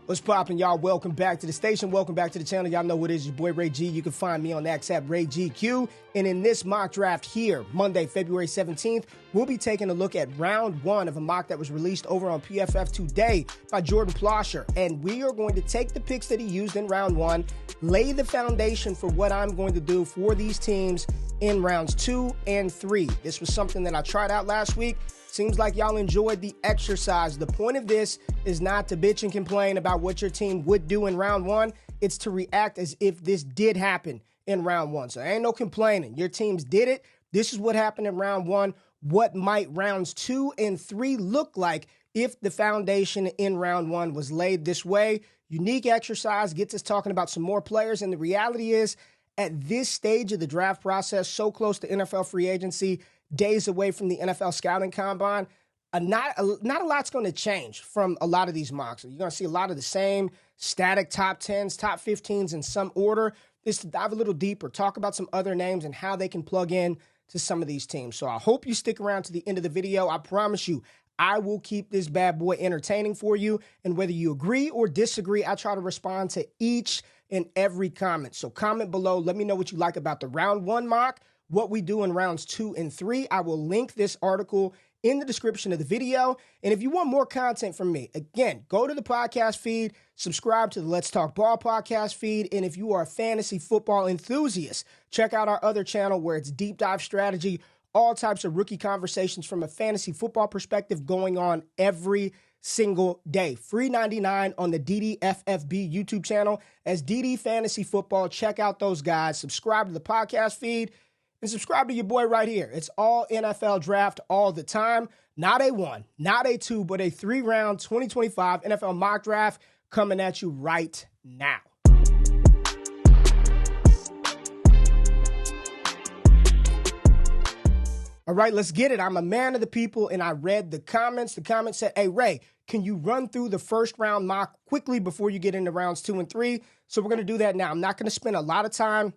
What's poppin', y'all? Welcome back to the station. Welcome back to the channel. Y'all know what it is. Your boy Ray G. You can find me on X at RayGQue. And in this mock draft here, Monday, February 17th, we'll be taking a look at round one of a mock that was released over on PFF today by Jordan Plosher. And we are going to take the picks that he used in round one, lay the foundation for what I'm going to do for these teams in rounds 2 and 3. This was something that I tried out last week. Seems like y'all enjoyed the exercise. The point of this is not to bitch and complain about what your team would do in round one. It's to react as if this did happen in round one. So there ain't no complaining. Your teams did it. This is what happened in round one. What might rounds 2 and 3 look like if the foundation in round one was laid this way? Unique exercise gets us talking about some more players. And the reality is, at this stage of the draft process, so close to NFL free agency, days away from the NFL scouting combine, not a lot's going to change from a lot of these mocks. You're going to see a lot of the same static top 10s, top 15s in some order. Just to dive a little deeper, talk about some other names and how they can plug in to some of these teams. So I hope you stick around to the end of the video. I promise you, I will keep this bad boy entertaining for you. And whether you agree or disagree, I try to respond to each and every comment. So comment below. Let me know what you like about the round one mock, what we do in rounds 2 and 3. I will link this article in the description of the video. And if you want more content from me, again, go to the podcast feed, subscribe to the Let's Talk Ball podcast feed. And if you are a fantasy football enthusiast, check out our other channel where it's deep dive strategy, all types of rookie conversations from a fantasy football perspective going on every single day. Free 99 on the DDFFB YouTube channel as DD Fantasy Football. Check out those guys. Subscribe to the podcast feed. And subscribe to your boy right here. It's all NFL draft all the time. Not a 1, not a 2, but a 3-round 2025 NFL mock draft coming at you right now. All right, let's get it. I'm a man of the people, and I read the comments. The comments said, hey, Ray, can you run through the first round mock quickly before you get into rounds 2 and 3? So we're going to do that now. I'm not going to spend a lot of time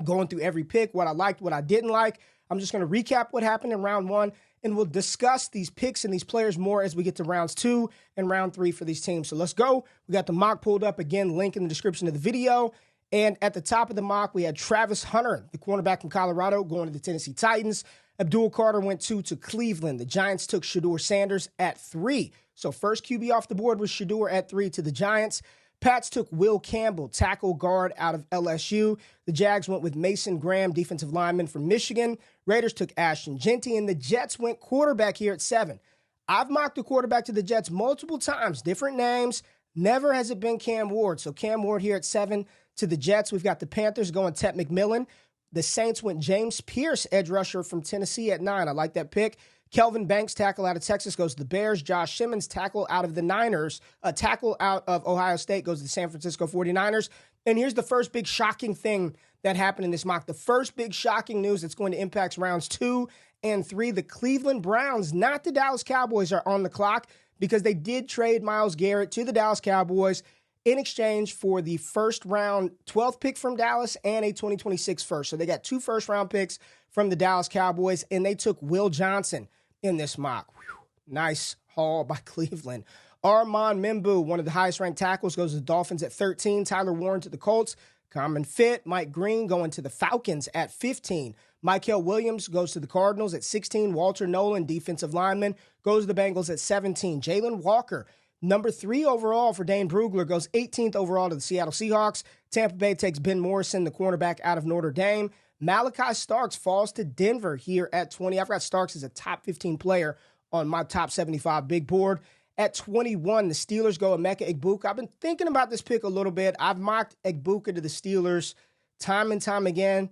going through every pick, what I liked, what I didn't like. I'm just going to recap what happened in round 1, and we'll discuss these picks and these players more as we get to rounds 2 and round 3 for these teams. So let's go. We got the mock pulled up. Again, link in the description of the video. And at the top of the mock, we had Travis Hunter, the cornerback from Colorado, going to the Tennessee Titans. Abdul Carter went 2 to Cleveland. The Giants took Shedeur Sanders at 3. So first QB off the board was Shedeur at 3 to the Giants. Pats took Will Campbell, tackle guard out of LSU. The Jags went with Mason Graham, defensive lineman from Michigan. Raiders took Ashton Jeanty, and the Jets went quarterback here at 7. I've mocked the quarterback to the Jets multiple times, different names. Never has it been Cam Ward. So Cam Ward here at 7 to the Jets. We've got the Panthers going Ted McMillan. The Saints went James Pierce, edge rusher from Tennessee at 9. I like that pick. Kelvin Banks, tackle out of Texas, goes to the Bears. Josh Simmons, tackle out of the Niners. A tackle out of Ohio State goes to the San Francisco 49ers. And here's the first big shocking thing that happened in this mock. The first big shocking news that's going to impact rounds 2 and 3. The Cleveland Browns, not the Dallas Cowboys, are on the clock because they did trade Myles Garrett to the Dallas Cowboys in exchange for the first round 12th pick from Dallas and a 2026 first. So they got 2 first-round picks from the Dallas Cowboys, and they took Will Johnson in this mock. Whew. Nice haul by Cleveland. Armand Membu, one of the highest-ranked tackles, goes to the Dolphins at 13. Tyler Warren to the Colts. Common fit. Mike Green going to the Falcons at 15. Mykel Williams goes to the Cardinals at 16. Walter Nolan, defensive lineman, goes to the Bengals at 17. Jalen Walker, number 3 overall for Dane Brugler, goes 18th overall to the Seattle Seahawks. Tampa Bay takes Ben Morrison, the cornerback out of Notre Dame. Malachi Starks falls to Denver here at 20. I've got Starks as a top 15 player on my top 75 big board. At 21, the Steelers go Emeka Egbuka. I've been thinking about this pick a little bit. I've mocked Egbuka to the Steelers time and time again.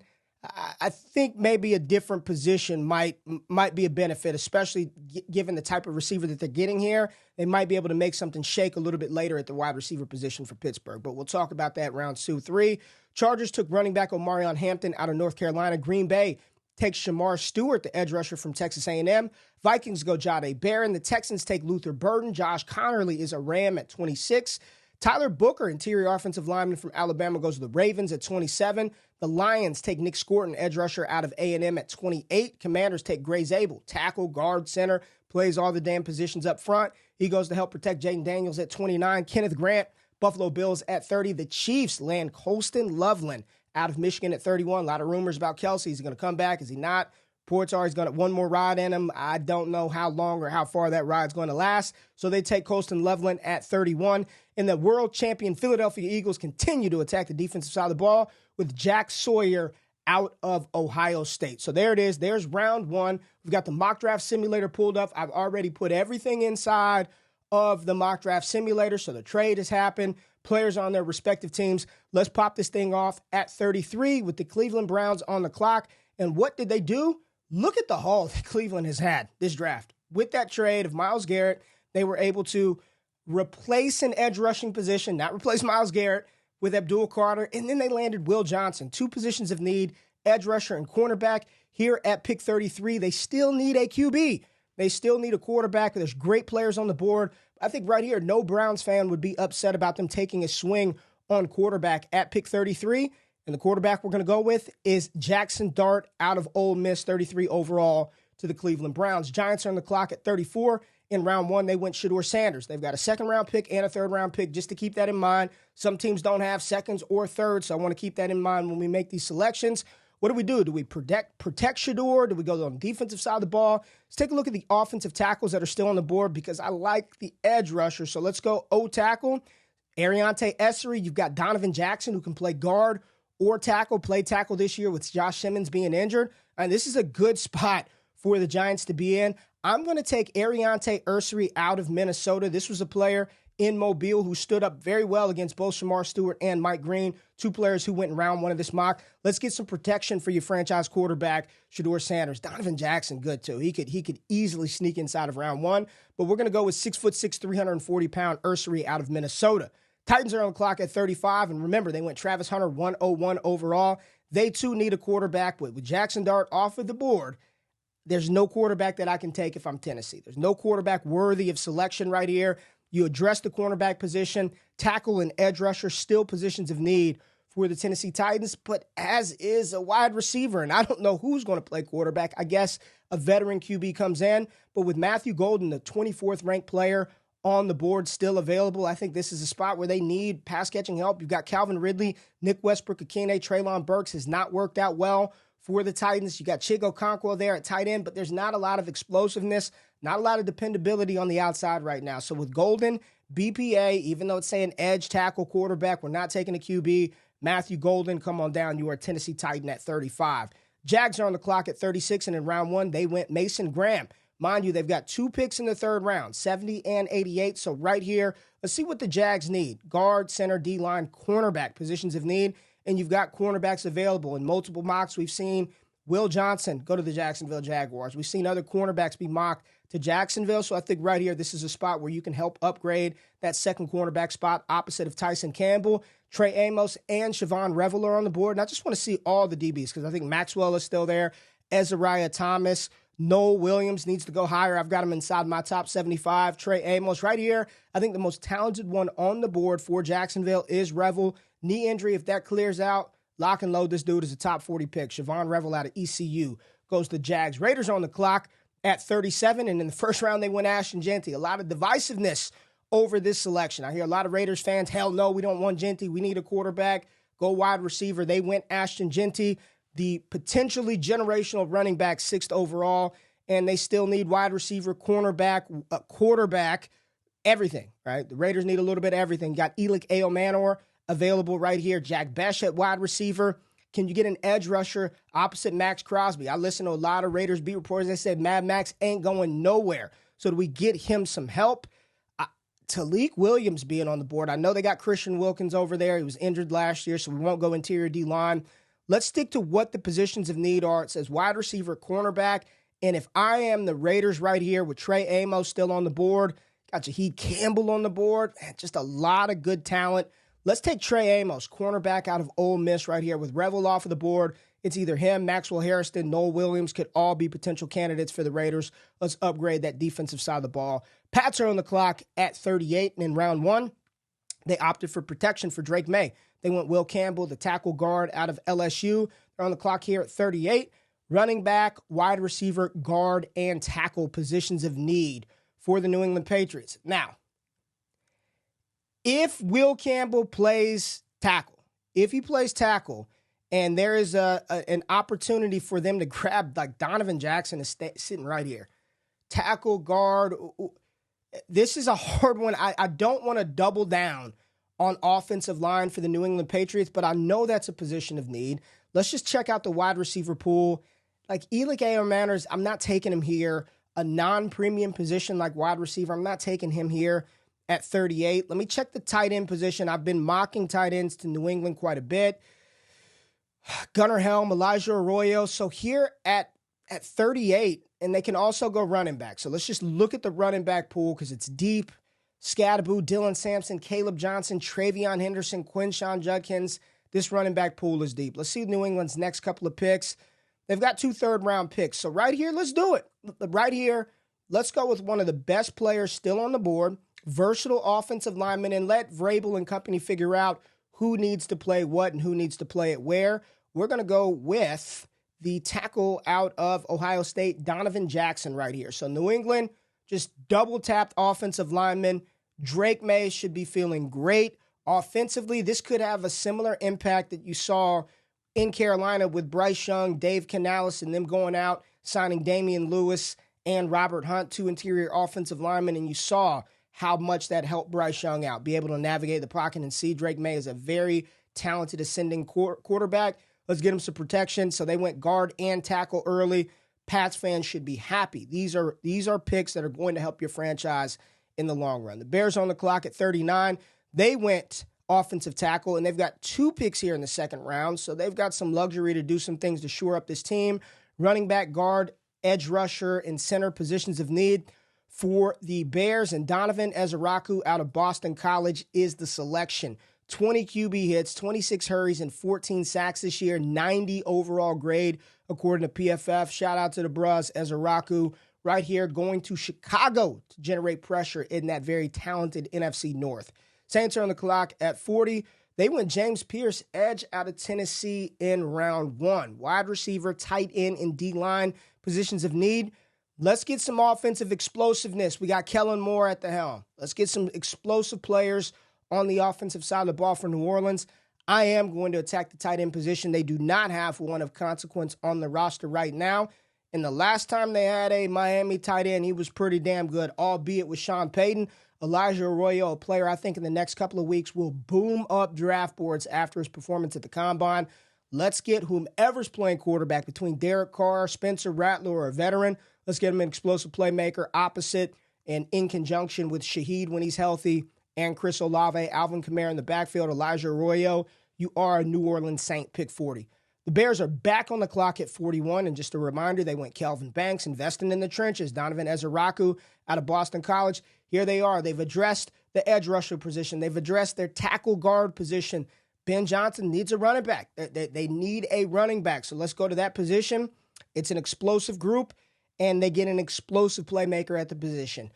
I think maybe a different position might be a benefit, especially given the type of receiver that they're getting here. They might be able to make something shake a little bit later at the wide receiver position for Pittsburgh, but we'll talk about that rounds 2, 3. Chargers took running back Omarion Hampton out of North Carolina. Green Bay takes Shamar Stewart, the edge rusher from Texas A&M. Vikings go Jahdae Barron. The Texans take Luther Burden. Josh Connerly is a Ram at 26. Tyler Booker, interior offensive lineman from Alabama, goes to the Ravens at 27. The Lions take Nick Scorton, edge rusher out of A&M at 28. Commanders take Gray Zabel, tackle, guard, center, plays all the damn positions up front. He goes to help protect Jaden Daniels at 29. Kenneth Grant, Buffalo Bills at 30. The Chiefs land Colston Loveland out of Michigan at 31. A lot of rumors about Kelsey. Is he going to come back? Is he not? Reports are he's got one more ride in him. I don't know how long or how far that ride's going to last. So they take Colston Loveland at 31. And the world champion Philadelphia Eagles continue to attack the defensive side of the ball with Jack Sawyer out of Ohio State. So there it is. There's round one. We've got the mock draft simulator pulled up. I've already put everything inside of the mock draft simulator. So the trade has happened. Players on their respective teams. Let's pop this thing off at 33 with the Cleveland Browns on the clock. And what did they do? Look at the haul that Cleveland has had this draft. With that trade of Myles Garrett, they were able to replace an edge rushing position, not replace Myles Garrett, with Abdul Carter, and then they landed Will Johnson, two positions of need, edge rusher and cornerback. Here at pick 33, they still need a QB. They still need a quarterback. There's great players on the board. I think right here, no Browns fan would be upset about them taking a swing on quarterback at pick 33. And the quarterback we're going to go with is Jackson Dart out of Ole Miss, 33 overall to the Cleveland Browns. Giants are on the clock at 34. In round one, they went Shedeur Sanders. They've got a second-round pick and a third-round pick, just to keep that in mind. Some teams don't have seconds or thirds, so I want to keep that in mind when we make these selections. What do? Do we protect Shedeur? Do we go on the defensive side of the ball? Let's take a look at the offensive tackles that are still on the board because I like the edge rusher. So let's go O-tackle. Ariante Essery. You've got Donovan Jackson, who can play guard or tackle, play tackle this year with Josh Simmons being injured. And this is a good spot for the Giants to be in. I'm going to take Ariante Essery out of Minnesota. This was a player in Mobile who stood up very well against both Shamar Stewart and Mike Green, two players who went in round one of this mock. Let's get some protection for your franchise quarterback, Shedeur Sanders. Donovan Jackson, good too. He could easily sneak inside of round one, but we're going to go with 6'6", 340-pound Essery out of Minnesota. Titans are on the clock at 35, and remember, they went Travis Hunter 101 overall. They, too, need a quarterback. With Jackson Dart off of the board, there's no quarterback that I can take if I'm Tennessee. There's no quarterback worthy of selection right here. You address the cornerback position, tackle and edge rusher, still positions of need for the Tennessee Titans, but as is a wide receiver, and I don't know who's going to play quarterback. I guess a veteran QB comes in, but with Matthew Golden, the 24th ranked player on the board, still available, I think this is a spot where they need pass-catching help. You've got Calvin Ridley, Nick Westbrook-Akine, Treylon Burks has not worked out well for the Titans. You got Chigo Okonkwo there at tight end, but there's not a lot of explosiveness, not a lot of dependability on the outside right now. So with Golden, BPA, even though it's saying edge tackle quarterback, we're not taking a QB. Matthew Golden, come on down. You are a Tennessee Titan at 35. Jags are on the clock at 36, and in round one, they went Mason Graham. Mind you, they've got two picks in the third round, 70 and 88. So right here, let's see what the Jags need. Guard, center, D-line, cornerback, positions of need. And you've got cornerbacks available. In multiple mocks, we've seen Will Johnson go to the Jacksonville Jaguars. We've seen other cornerbacks be mocked to Jacksonville. So I think right here, this is a spot where you can help upgrade that second cornerback spot opposite of Tyson Campbell. Trey Amos and Siobhan Revel are on the board. And I just want to see all the DBs because I think Maxwell is still there. Ezariah Thomas. Noel Williams needs to go higher. I've got him inside my top 75. Trey Amos right here. I think the most talented one on the board for Jacksonville is Revel. Knee injury, if that clears out, lock and load this dude as a top 40 pick. Siobhan Revel out of ECU goes to Jags. Raiders on the clock at 37, and in the first round, they went Ashton Jeanty. A lot of divisiveness over this selection. I hear a lot of Raiders fans, hell no, we don't want Jeanty. We need a quarterback. Go wide receiver. They went Ashton Jeanty, the potentially generational running back, 6th overall, and they still need wide receiver, cornerback, quarterback, everything, right? The Raiders need a little bit of everything. Got Elick Aomanor available right here. Jack Besh at wide receiver. Can you get an edge rusher opposite Max Crosby? I listen to a lot of Raiders beat reporters. They said Mad Max ain't going nowhere. So do we get him some help? Talik Williams being on the board. I know they got Christian Wilkins over there. He was injured last year, so we won't go interior D-line. Let's stick to what the positions of need are. It says wide receiver, cornerback. And if I am the Raiders right here with Trey Amos still on the board, got Jaheed Campbell on the board, just a lot of good talent. Let's take Trey Amos, cornerback out of Ole Miss right here with Revel off of the board. It's either him, Maxwell Harrison, Noel Williams could all be potential candidates for the Raiders. Let's upgrade that defensive side of the ball. Pats are on the clock at 38, and in round one, they opted for protection for Drake May. They went Will Campbell, the tackle guard out of LSU. They're on the clock here at 38. Running back, wide receiver, guard, and tackle positions of need for the New England Patriots. Now, If Will Campbell plays tackle, if he plays tackle, and there is an opportunity for them to grab, like Donovan Jackson is sitting right here, tackle, guard. This is a hard one. I don't want to double down on offensive line for the New England Patriots, but I know that's a position of need. Let's just check out the wide receiver pool. Like Elik Manners, I'm not taking him here. A non-premium position like wide receiver, I'm not taking him here at 38. Let me check the tight end position. I've been mocking tight ends to New England quite a bit. Gunnar Helm, Elijah Arroyo. So here at 38, and they can also go running back. So let's just look at the running back pool because it's deep. Scadaboo, Dylan Sampson, Caleb Johnson, Travion Henderson, Quinshawn Judkins. This running back pool is deep. Let's see New England's next couple of picks. They've got 2 third-round picks. So right here, let's do it. Right here, let's go with one of the best players still on the board, versatile offensive lineman, and let Vrabel and company figure out who needs to play what and who needs to play it where. We're going to go with the tackle out of Ohio State, Donovan Jackson right here. So New England just double-tapped offensive lineman. Drake May should be feeling great. Offensively, this could have a similar impact that you saw in Carolina with Bryce Young, Dave Canales, and them going out, signing Damian Lewis and Robert Hunt, 2 interior offensive linemen, and you saw how much that helped Bryce Young out, be able to navigate the pocket and see Drake May is a very talented ascending quarterback. Let's get him some protection. So they went guard and tackle early. Pats fans should be happy. These are picks that are going to help your franchise in the long run. The Bears on the clock at 39. They went offensive tackle, and they've got 2 picks here in the second round, so they've got some luxury to do some things to shore up this team. Running back, guard, edge rusher, and center positions of need for the Bears, and Donovan Ezeraku out of Boston College is the selection. 20 QB hits, 26 hurries, and 14 sacks this year, 90 overall grade according to PFF. Shout out to the bros, Ezeraku right here going to Chicago to generate pressure in that very talented NFC North. Saints are on the clock at 40. They went James Pierce, edge out of Tennessee in round 1. Wide receiver, tight end, and D-line positions of need. Let's get some offensive explosiveness. We got Kellen Moore at the helm. Let's get some explosive players on the offensive side of the ball for New Orleans. I am going to attack the tight end position. They do not have one of consequence on the roster right now. And the last time they had a Miami tight end, he was pretty damn good, albeit with Sean Payton. Elijah Arroyo, a player I think in the next couple of weeks will boom up draft boards after his performance at the Combine. Let's get whomever's playing quarterback between Derek Carr, Spencer Rattler, or a veteran. Let's get him an explosive playmaker opposite and in conjunction with Shaheed when he's healthy and Chris Olave, Alvin Kamara in the backfield, Elijah Arroyo. You are a New Orleans Saint, pick 40. The Bears are back on the clock at 41, and just a reminder, they went Kelvin Banks, investing in the trenches, Donovan Ezeraku out of Boston College. Here they are. They've addressed the edge rusher position. They've addressed their tackle guard position. Ben Johnson needs a running back. They need a running back, so let's go to that position. It's an explosive group, and they get an explosive playmaker at the position.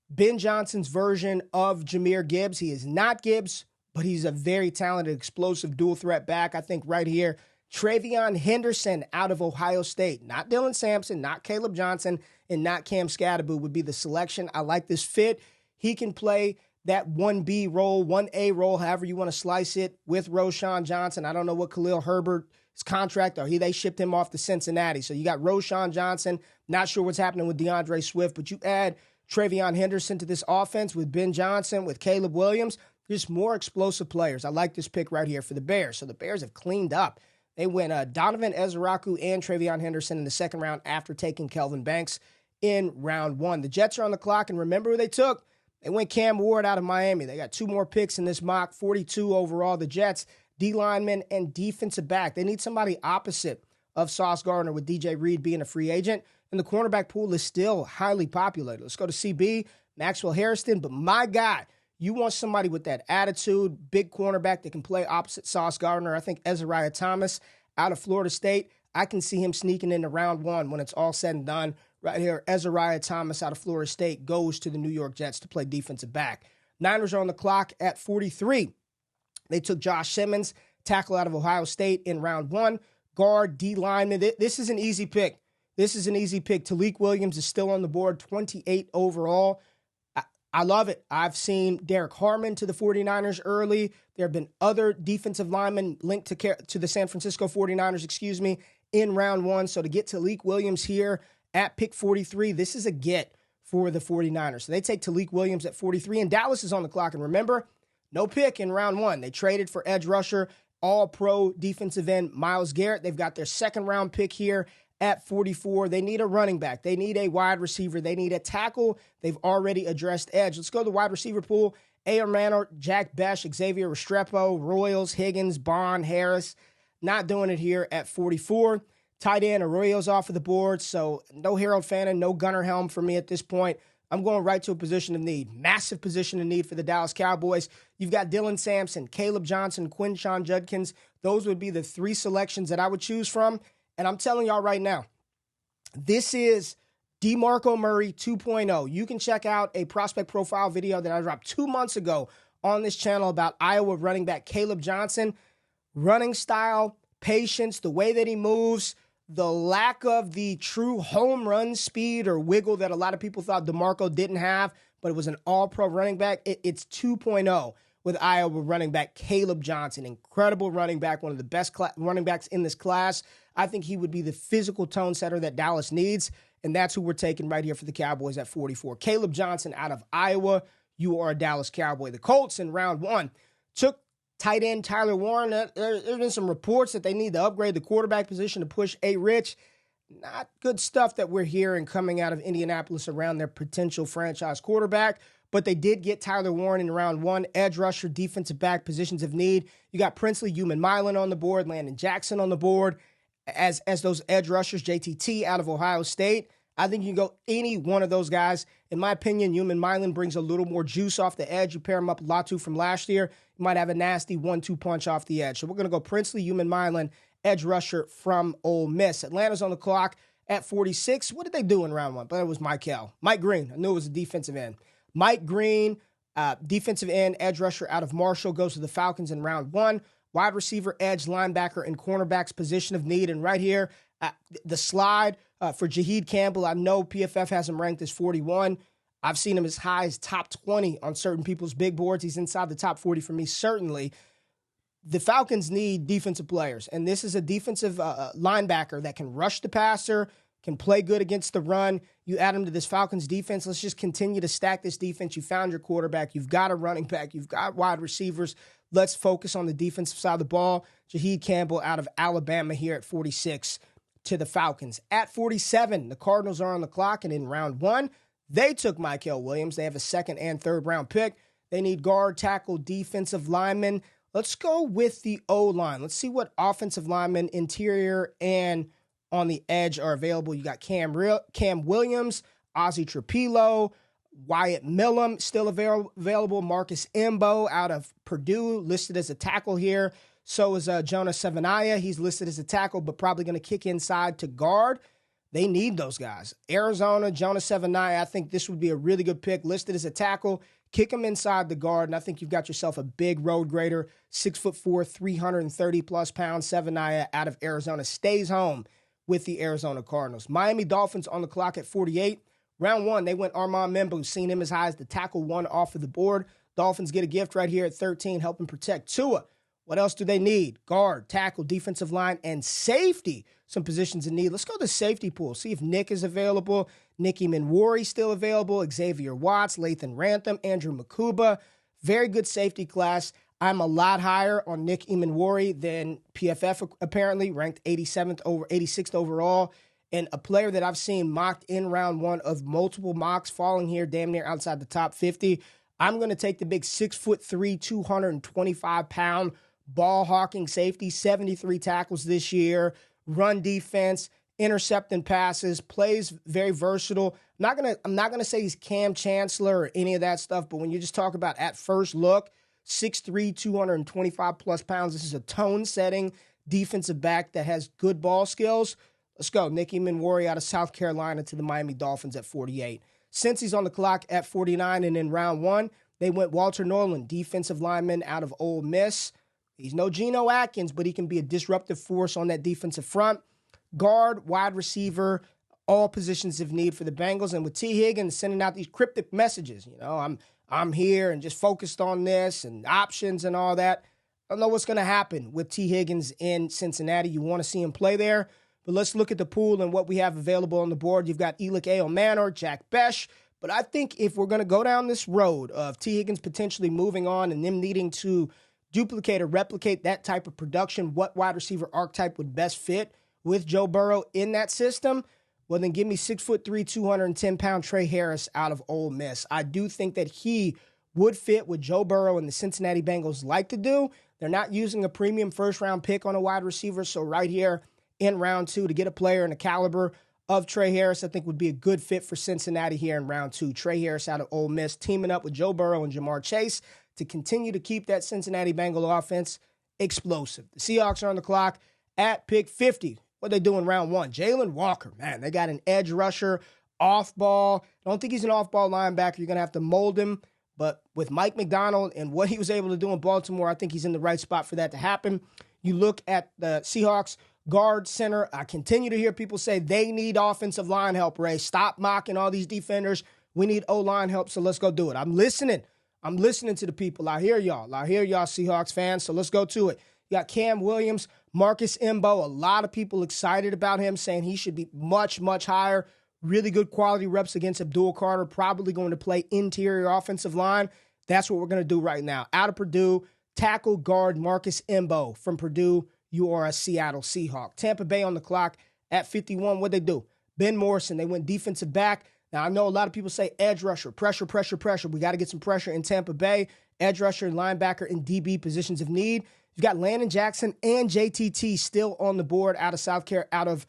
Ben Johnson's version of Jahmyr Gibbs. He is not Gibbs, but he's a very talented, explosive dual threat back. I think right here, Travion Henderson out of Ohio State, not Dylan Sampson, not Caleb Johnson, and not Cam Scadaboo would be the selection. I like this fit. He can play that 1B role, 1A role, however you want to slice it, with Roschon Johnson. I don't know what Khalil Herbert's contract, or they shipped him off to Cincinnati. So you got Roschon Johnson. Not sure what's happening with DeAndre Swift, but you add Travion Henderson to this offense with Ben Johnson, with Caleb Williams, just more explosive players. I like this pick right here for the Bears. So the Bears have cleaned up. They went Donovan Ezeraku and Travion Henderson in the second round after taking Kelvin Banks in round 1. The Jets are on the clock, and remember who they took? They went Cam Ward out of Miami. They got 2 more picks in this mock, 42 overall. The Jets, D-lineman and defensive back. They need somebody opposite of Sauce Gardner, with DJ Reed being a free agent. And the cornerback pool is still highly populated. Let's go to CB, Maxwell Harrison. But my God, you want somebody with that attitude, big cornerback that can play opposite Sauce Gardner. I think Ezariah Thomas out of Florida State, I can see him sneaking into round 1 when it's all said and done. Right here, Ezariah Thomas out of Florida State goes to the New York Jets to play defensive back. Niners are on the clock at 43. They took Josh Simmons, tackle out of Ohio State in round 1. Guard, D-lineman. This is an easy pick. This is an easy pick. Talik Williams is still on the board, 28 overall. I love it. I've seen Derek Harmon to the 49ers early. There have been other defensive linemen linked to the San Francisco 49ers, in round 1. So to get Talik Williams here at pick 43, this is a get for the 49ers. So they take Talik Williams at 43, and Dallas is on the clock. And remember, no pick in round 1. They traded for edge rusher, all-pro defensive end Myles Garrett. They've got their second-round pick here at 44. They need a running back. They need a wide receiver. They need a tackle. They've already addressed edge. Let's go to the wide receiver pool. A.R. Manor, Jack Besh, Xavier Restrepo, Royals, Higgins, Bond, Harris. Not doing it here at 44. Tight end, Arroyo's off of the board, so no Harold Fannin, no Gunnar Helm for me at this point. I'm going right to a position of need. Massive position of need for the Dallas Cowboys. You've got Dylan Sampson, Caleb Johnson, Quinshon Judkins. Those would be the 3 selections that I would choose from. And I'm telling y'all right now, this is DeMarco Murray 2.0. You can check out a prospect profile video that I dropped 2 months ago on this channel about Iowa running back Caleb Johnson. Running style, patience, the way that he moves, the lack of the true home run speed or wiggle that a lot of people thought DeMarco didn't have, but it was an all-pro running back. It's 2.0 with Iowa running back Caleb Johnson. Incredible running back, one of the best running backs in this class. I think he would be the physical tone setter that Dallas needs, and that's who we're taking right here for the Cowboys at 44. Caleb Johnson out of Iowa. You are a Dallas Cowboy. The Colts in round 1 took tight end Tyler Warren. There's been some reports that they need to upgrade the quarterback position to push A. Rich. Not good stuff that we're hearing coming out of Indianapolis around their potential franchise quarterback, but they did get Tyler Warren in round 1. Edge rusher, defensive back, positions of need. You got Princely Human-Milan on the board, Landon Jackson on the board as those edge rushers, JTT out of Ohio State. I think you can go any one of those guys. In my opinion, Human-Milan brings a little more juice off the edge. You pair him up with Latu from last year, you might have a nasty 1-2 punch off the edge. So we're going to go Princely Human-Milan, edge rusher from Ole Miss. Atlanta's on the clock at 46. What did they do in round 1? But it was Mike Green. I knew it was a defensive end. Mike Green, defensive end, edge rusher out of Marshall, goes to the Falcons in round 1. Wide receiver, edge, linebacker, and cornerback's position of need. And right here, the slide for Jaheed Campbell. I know PFF has him ranked as 41. I've seen him as high as top 20 on certain people's big boards. He's inside the top 40 for me, certainly. The Falcons need defensive players, and this is a defensive linebacker that can rush the passer, can play good against the run. You add him to this Falcons defense. Let's just continue to stack this defense. You found your quarterback. You've got a running back. You've got wide receivers. Let's focus on the defensive side of the ball. Jaheed Campbell out of Alabama here at 46 to the Falcons. At 47, the Cardinals are on the clock, and in round 1, they took Mykel Williams. They have a 2nd and 3rd round pick. They need guard, tackle, defensive lineman. Let's go with the O-line. Let's see what offensive linemen, interior and on the edge are available. You got Cam Williams, Ozzie Trapilo, Wyatt Millum still available. Marcus Imbo out of Purdue listed as a tackle here. So is Jonah Savaiinaea. He's listed as a tackle, but probably going to kick inside to guard. They need those guys. Arizona, Jonah Savaiinaea, I think this would be a really good pick. Listed as a tackle, kick him inside the guard, and I think you've got yourself a big road grader, 6'4", 330-plus pounds. Savaiinaea out of Arizona stays home with the Arizona Cardinals. Miami Dolphins on the clock at 48. Round 1, they went Armand Membu, seen him as high as the tackle 1 off of the board. Dolphins get a gift right here at 13, helping protect Tua. What else do they need? Guard, tackle, defensive line, and safety. Some positions in need. Let's go to the safety pool. See if Nick is available. Nicky Minwari still available. Xavier Watts, Lathan Rantham, Andrew Makuba. Very good safety class. I'm a lot higher on Nick Minwari than PFF apparently, ranked 86th overall. And a player that I've seen mocked in round 1 of multiple mocks, falling here damn near outside the top 50. I'm going to take the big 6'3", 225-pound ball-hawking safety, 73 tackles this year, run defense, intercepting passes, plays very versatile. I'm not gonna say he's Cam Chancellor or any of that stuff, but when you just talk about at first look, 6'3", 225-plus pounds, this is a tone-setting defensive back that has good ball skills. Let's go. Nicky Minwari out of South Carolina to the Miami Dolphins at 48. Since he's on the clock at 49, and in round 1, they went Walter Nolan, defensive lineman out of Ole Miss. He's no Geno Atkins, but he can be a disruptive force on that defensive front. Guard, wide receiver, all positions of need for the Bengals. And with T. Higgins sending out these cryptic messages, I'm here and just focused on this and options and all that. I don't know what's going to happen with T. Higgins in Cincinnati. You want to see him play there. But let's look at the pool and what we have available on the board. You've got Elick Manor, Jack Besh. But I think if we're going to go down this road of T. Higgins potentially moving on and them needing to duplicate or replicate that type of production, what wide receiver archetype would best fit with Joe Burrow in that system? Well, then give me 6'3", 210-pound Trey Harris out of Ole Miss. I do think that he would fit what Joe Burrow and the Cincinnati Bengals like to do. They're not using a premium first-round pick on a wide receiver, so right here in round 2 to get a player in the caliber of Trey Harris, I think would be a good fit for Cincinnati here in round 2. Trey Harris out of Ole Miss, teaming up with Joe Burrow and Jamar Chase to continue to keep that Cincinnati Bengal offense explosive. The Seahawks are on the clock at pick 50. What they do in round 1? Jalen Walker, man, they got an edge rusher, off ball. I don't think he's an off-ball linebacker. You're going to have to mold him. But with Mike McDonald and what he was able to do in Baltimore, I think he's in the right spot for that to happen. You look at the Seahawks guard center. I continue to hear people say they need offensive line help, Ray. Stop mocking all these defenders. We need O-line help, so let's go do it. I'm listening to the people. I hear y'all, Seahawks fans, so let's go to it. You got Cam Williams, Marcus Imbo, a lot of people excited about him, saying he should be much, much higher. Really good quality reps against Abdul Carter, probably going to play interior offensive line. That's what we're going to do right now. Out of Purdue, tackle guard Marcus Imbo from Purdue. You are a Seattle Seahawk. Tampa Bay on the clock at 51. What'd they do? Ben Morrison, they went defensive back. Now, I know a lot of people say edge rusher, pressure. We got to get some pressure in Tampa Bay. Edge rusher, linebacker, and DB positions of need. You've got Landon Jackson and JTT still on the board out of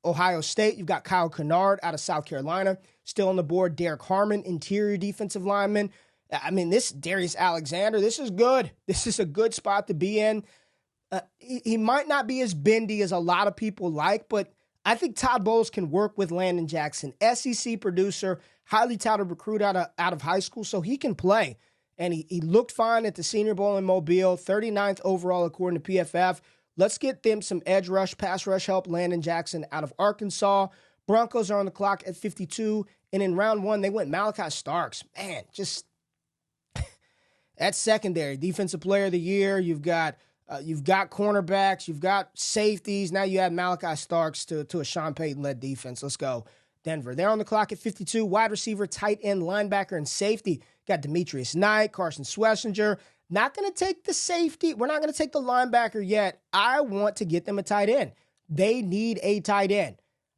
Ohio State. You've got Kyle Kennard out of South Carolina still on the board. Derek Harmon, interior defensive lineman. I mean, this Darius Alexander, this is good. This is a good spot to be in. He might not be as bendy as a lot of people like, but I think Todd Bowles can work with Landon Jackson. SEC producer, highly touted recruit out of high school, so he can play. And he looked fine at the Senior Bowl in Mobile, 39th overall according to PFF. Let's get them some edge rush, pass rush help. Landon Jackson out of Arkansas. Broncos are on the clock at 52. And in round 1, they went Malachi Starks. Man, just that's secondary. Defensive player of the year. You've got cornerbacks. You've got safeties. Now you add Malachi Starks to a Sean Payton-led defense. Let's go, Denver. They're on the clock at 52. Wide receiver, tight end, linebacker, and safety. Got Demetrius Knight, Carson Schlesinger. Not going to take the safety. We're not going to take the linebacker yet. I want to get them a tight end. They need a tight end.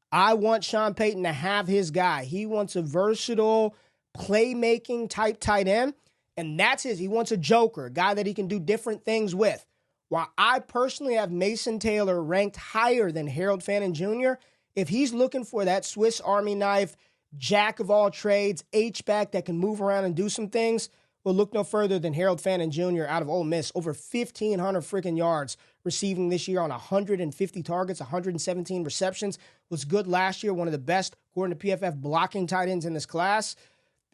I want Sean Payton to have his guy. He wants a versatile, playmaking type tight end, and that's his. He wants a joker, a guy that he can do different things with. While I personally have Mason Taylor ranked higher than Harold Fannin Jr., if he's looking for that Swiss Army knife, jack of all trades, H-back that can move around and do some things, well, look no further than Harold Fannin Jr. out of Ole Miss. Over 1,500 freaking yards receiving this year on 150 targets, 117 receptions. Was good last year, one of the best, according to PFF, blocking tight ends in this class.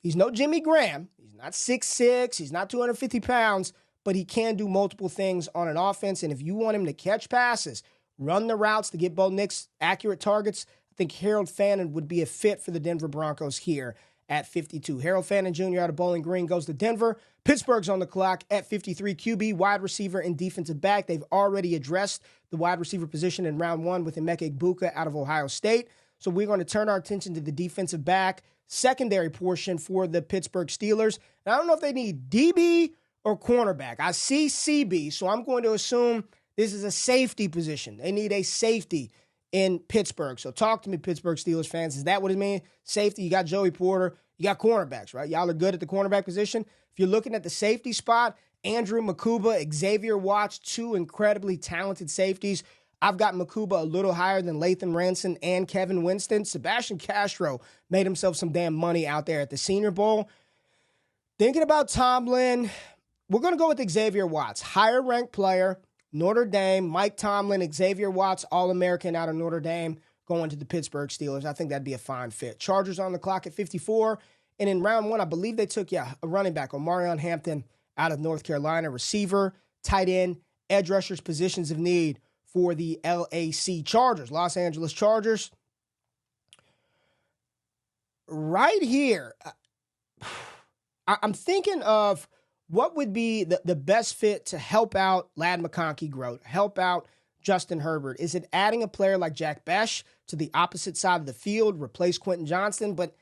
He's no Jimmy Graham. He's not 6'6". He's not 250 pounds, but he can do multiple things on an offense. And if you want him to catch passes, run the routes to get Bo Nix accurate targets, I think Harold Fannin would be a fit for the Denver Broncos here at 52. Harold Fannin Jr. out of Bowling Green goes to Denver. Pittsburgh's on the clock at 53. QB, wide receiver, and defensive back. They've already addressed the wide receiver position in round 1 with Emeka Egbuka out of Ohio State. So we're going to turn our attention to the defensive back secondary portion for the Pittsburgh Steelers. And I don't know if they need DB or cornerback. I see CB, so I'm going to assume this is a safety position. They need a safety in Pittsburgh. So talk to me, Pittsburgh Steelers fans. Is that what it means? Safety, you got Joey Porter, you got cornerbacks, right? Y'all are good at the cornerback position. If you're looking at the safety spot, Andrew Makuba, Xavier Watts, two incredibly talented safeties. I've got Makuba a little higher than Latham Ranson and Kevin Winston. Sebastian Castro made himself some damn money out there at the Senior Bowl. Thinking about Tomlin, we're going to go with Xavier Watts, higher ranked player, Notre Dame, Mike Tomlin, Xavier Watts, All-American out of Notre Dame, going to the Pittsburgh Steelers. I think that'd be a fine fit. Chargers on the clock at 54. And in round 1, I believe they took, a running back, Omarion Hampton out of North Carolina, receiver, tight end, edge rushers, positions of need for the LAC Chargers. Los Angeles Chargers. right here, I'm thinking of what would be the best fit to help out Ladd McConkey grow, to help out Justin Herbert. Is it adding a player like Jack Bech to the opposite side of the field, replace Quentin Johnston? But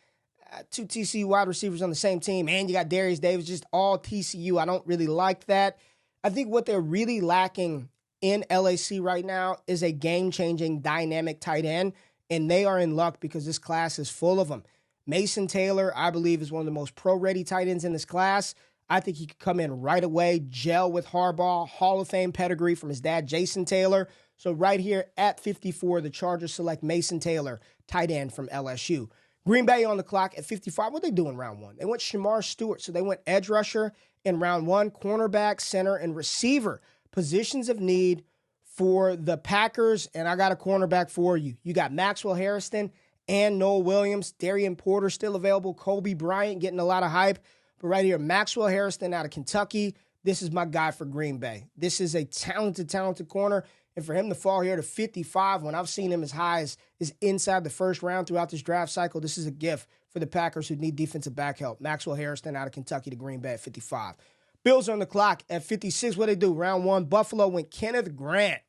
two TCU wide receivers on the same team, and you got Darius Davis, just all TCU. I don't really like that. I think what they're really lacking in LAC right now is a game-changing, dynamic tight end, and they are in luck because this class is full of them. Mason Taylor, I believe, is one of the most pro-ready tight ends in this class. I think he could come in right away, gel with Harbaugh, Hall of Fame pedigree from his dad, Jason Taylor. So right here at 54, the Chargers select Mason Taylor, tight end from LSU. Green Bay on the clock at 55. What they do in round one? They went Shamar Stewart. So they went edge rusher in round one, cornerback, center, and receiver. Positions of need for the Packers, and I got a cornerback for you. You got Maxwell Harrison and Noel Williams. Darian Porter still available. Kobe Bryant getting a lot of hype. But right here, Maxwell Harrison out of Kentucky. This is my guy for Green Bay. This is a talented corner. And for him to fall here to 55 when I've seen him as high as inside the first round throughout this draft cycle, this is a gift for the Packers who need defensive back help. Maxwell Harrison out of Kentucky to Green Bay at 55. Bills are on the clock at 56. What they do? Round one, Buffalo went Kenneth Grant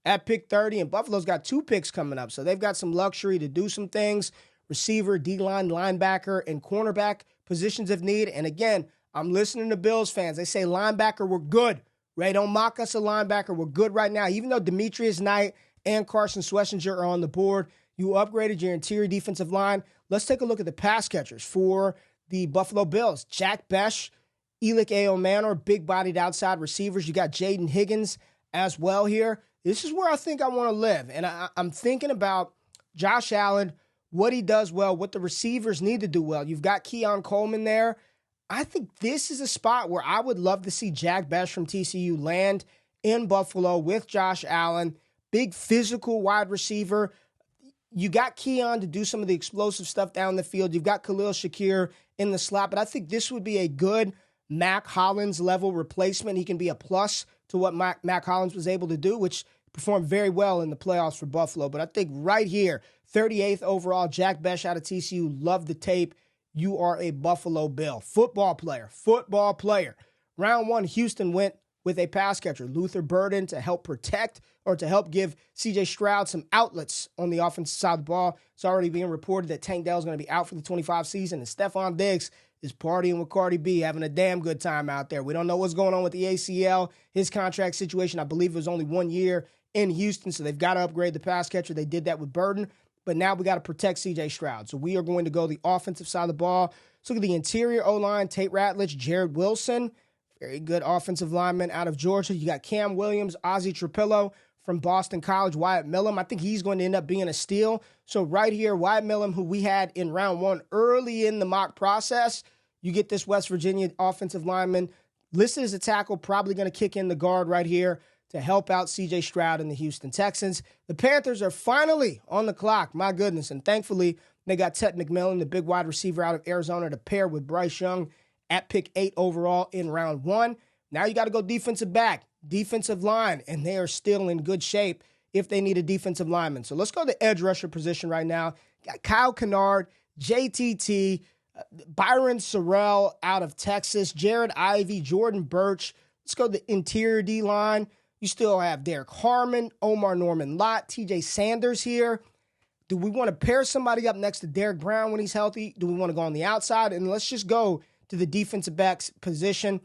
at pick 30, and Buffalo's got 2 picks coming up, so they've got some luxury to do some things. Receiver, D-line, linebacker, and cornerback positions of need. And again, I'm listening to Bills fans. They say linebacker, we're good. Ray, don't mock us a linebacker. We're good right now. Even though Demetrius Knight and Carson Schlesinger are on the board, you upgraded your interior defensive line. Let's take a look at the pass catchers for the Buffalo Bills. Jack Bech, Elick Aomanor, big-bodied outside receivers. You got Jaden Higgins as well here. This is where I think I want to live. And I'm thinking about Josh Allen, what he does well, what the receivers need to do well. You've got Keon Coleman there. I think this is a spot where I would love to see Jack Bech from TCU land in Buffalo with Josh Allen. Big physical wide receiver. You got Keon to do some of the explosive stuff down the field. You've got Khalil Shakir in the slot. But I think this would be a good Mac Hollins level replacement. He can be a plus to what Mac Hollins was able to do, which performed very well in the playoffs for Buffalo. But I think right here, 38th overall, Jack Bech out of TCU. Love the tape. You are a Buffalo Bill. Football player. Round one, Houston went with a pass catcher, Luther Burden, to help protect or to help give C.J. Stroud some outlets on the offensive side of the ball. It's already being reported that Tank Dell is going to be out for the 25 season, and Stephon Diggs is partying with Cardi B, having a damn good time out there. We don't know what's going on with the ACL. His contract situation, I believe it was only 1 year in Houston, so they've got to upgrade the pass catcher. They did that with Burden. But now we got to protect C.J. Stroud. So we are going to go the offensive side of the ball. Let's look at the interior O-line. Tate Ratledge, Jared Wilson, very good offensive lineman out of Georgia. You got Cam Williams, Ozzie Trapillo from Boston College, Wyatt Millam. I think he's going to end up being a steal. So right here, Wyatt Millam, who we had in round one early in the mock process, you get this West Virginia offensive lineman listed as a tackle, probably going to kick in the guard right here to help out C.J. Stroud and the Houston Texans. The Panthers are finally on the clock, my goodness, and thankfully they got Ted McMillan, the big wide receiver out of Arizona, to pair with Bryce Young at pick 8 overall in round one. Now you got to go defensive back, defensive line, and they are still in good shape if they need a defensive lineman. So let's go to the edge rusher position right now. Got Kyle Kennard, JTT, Byron Sorrell out of Texas, Jared Ivey, Jordan Birch. Let's go to the interior D-line. You still have Derek Harmon, Omar Norman Lott, TJ Sanders here. Do we want to pair somebody up next to Derek Brown when he's healthy? Do we want to go on the outside? And let's just go to the defensive backs position.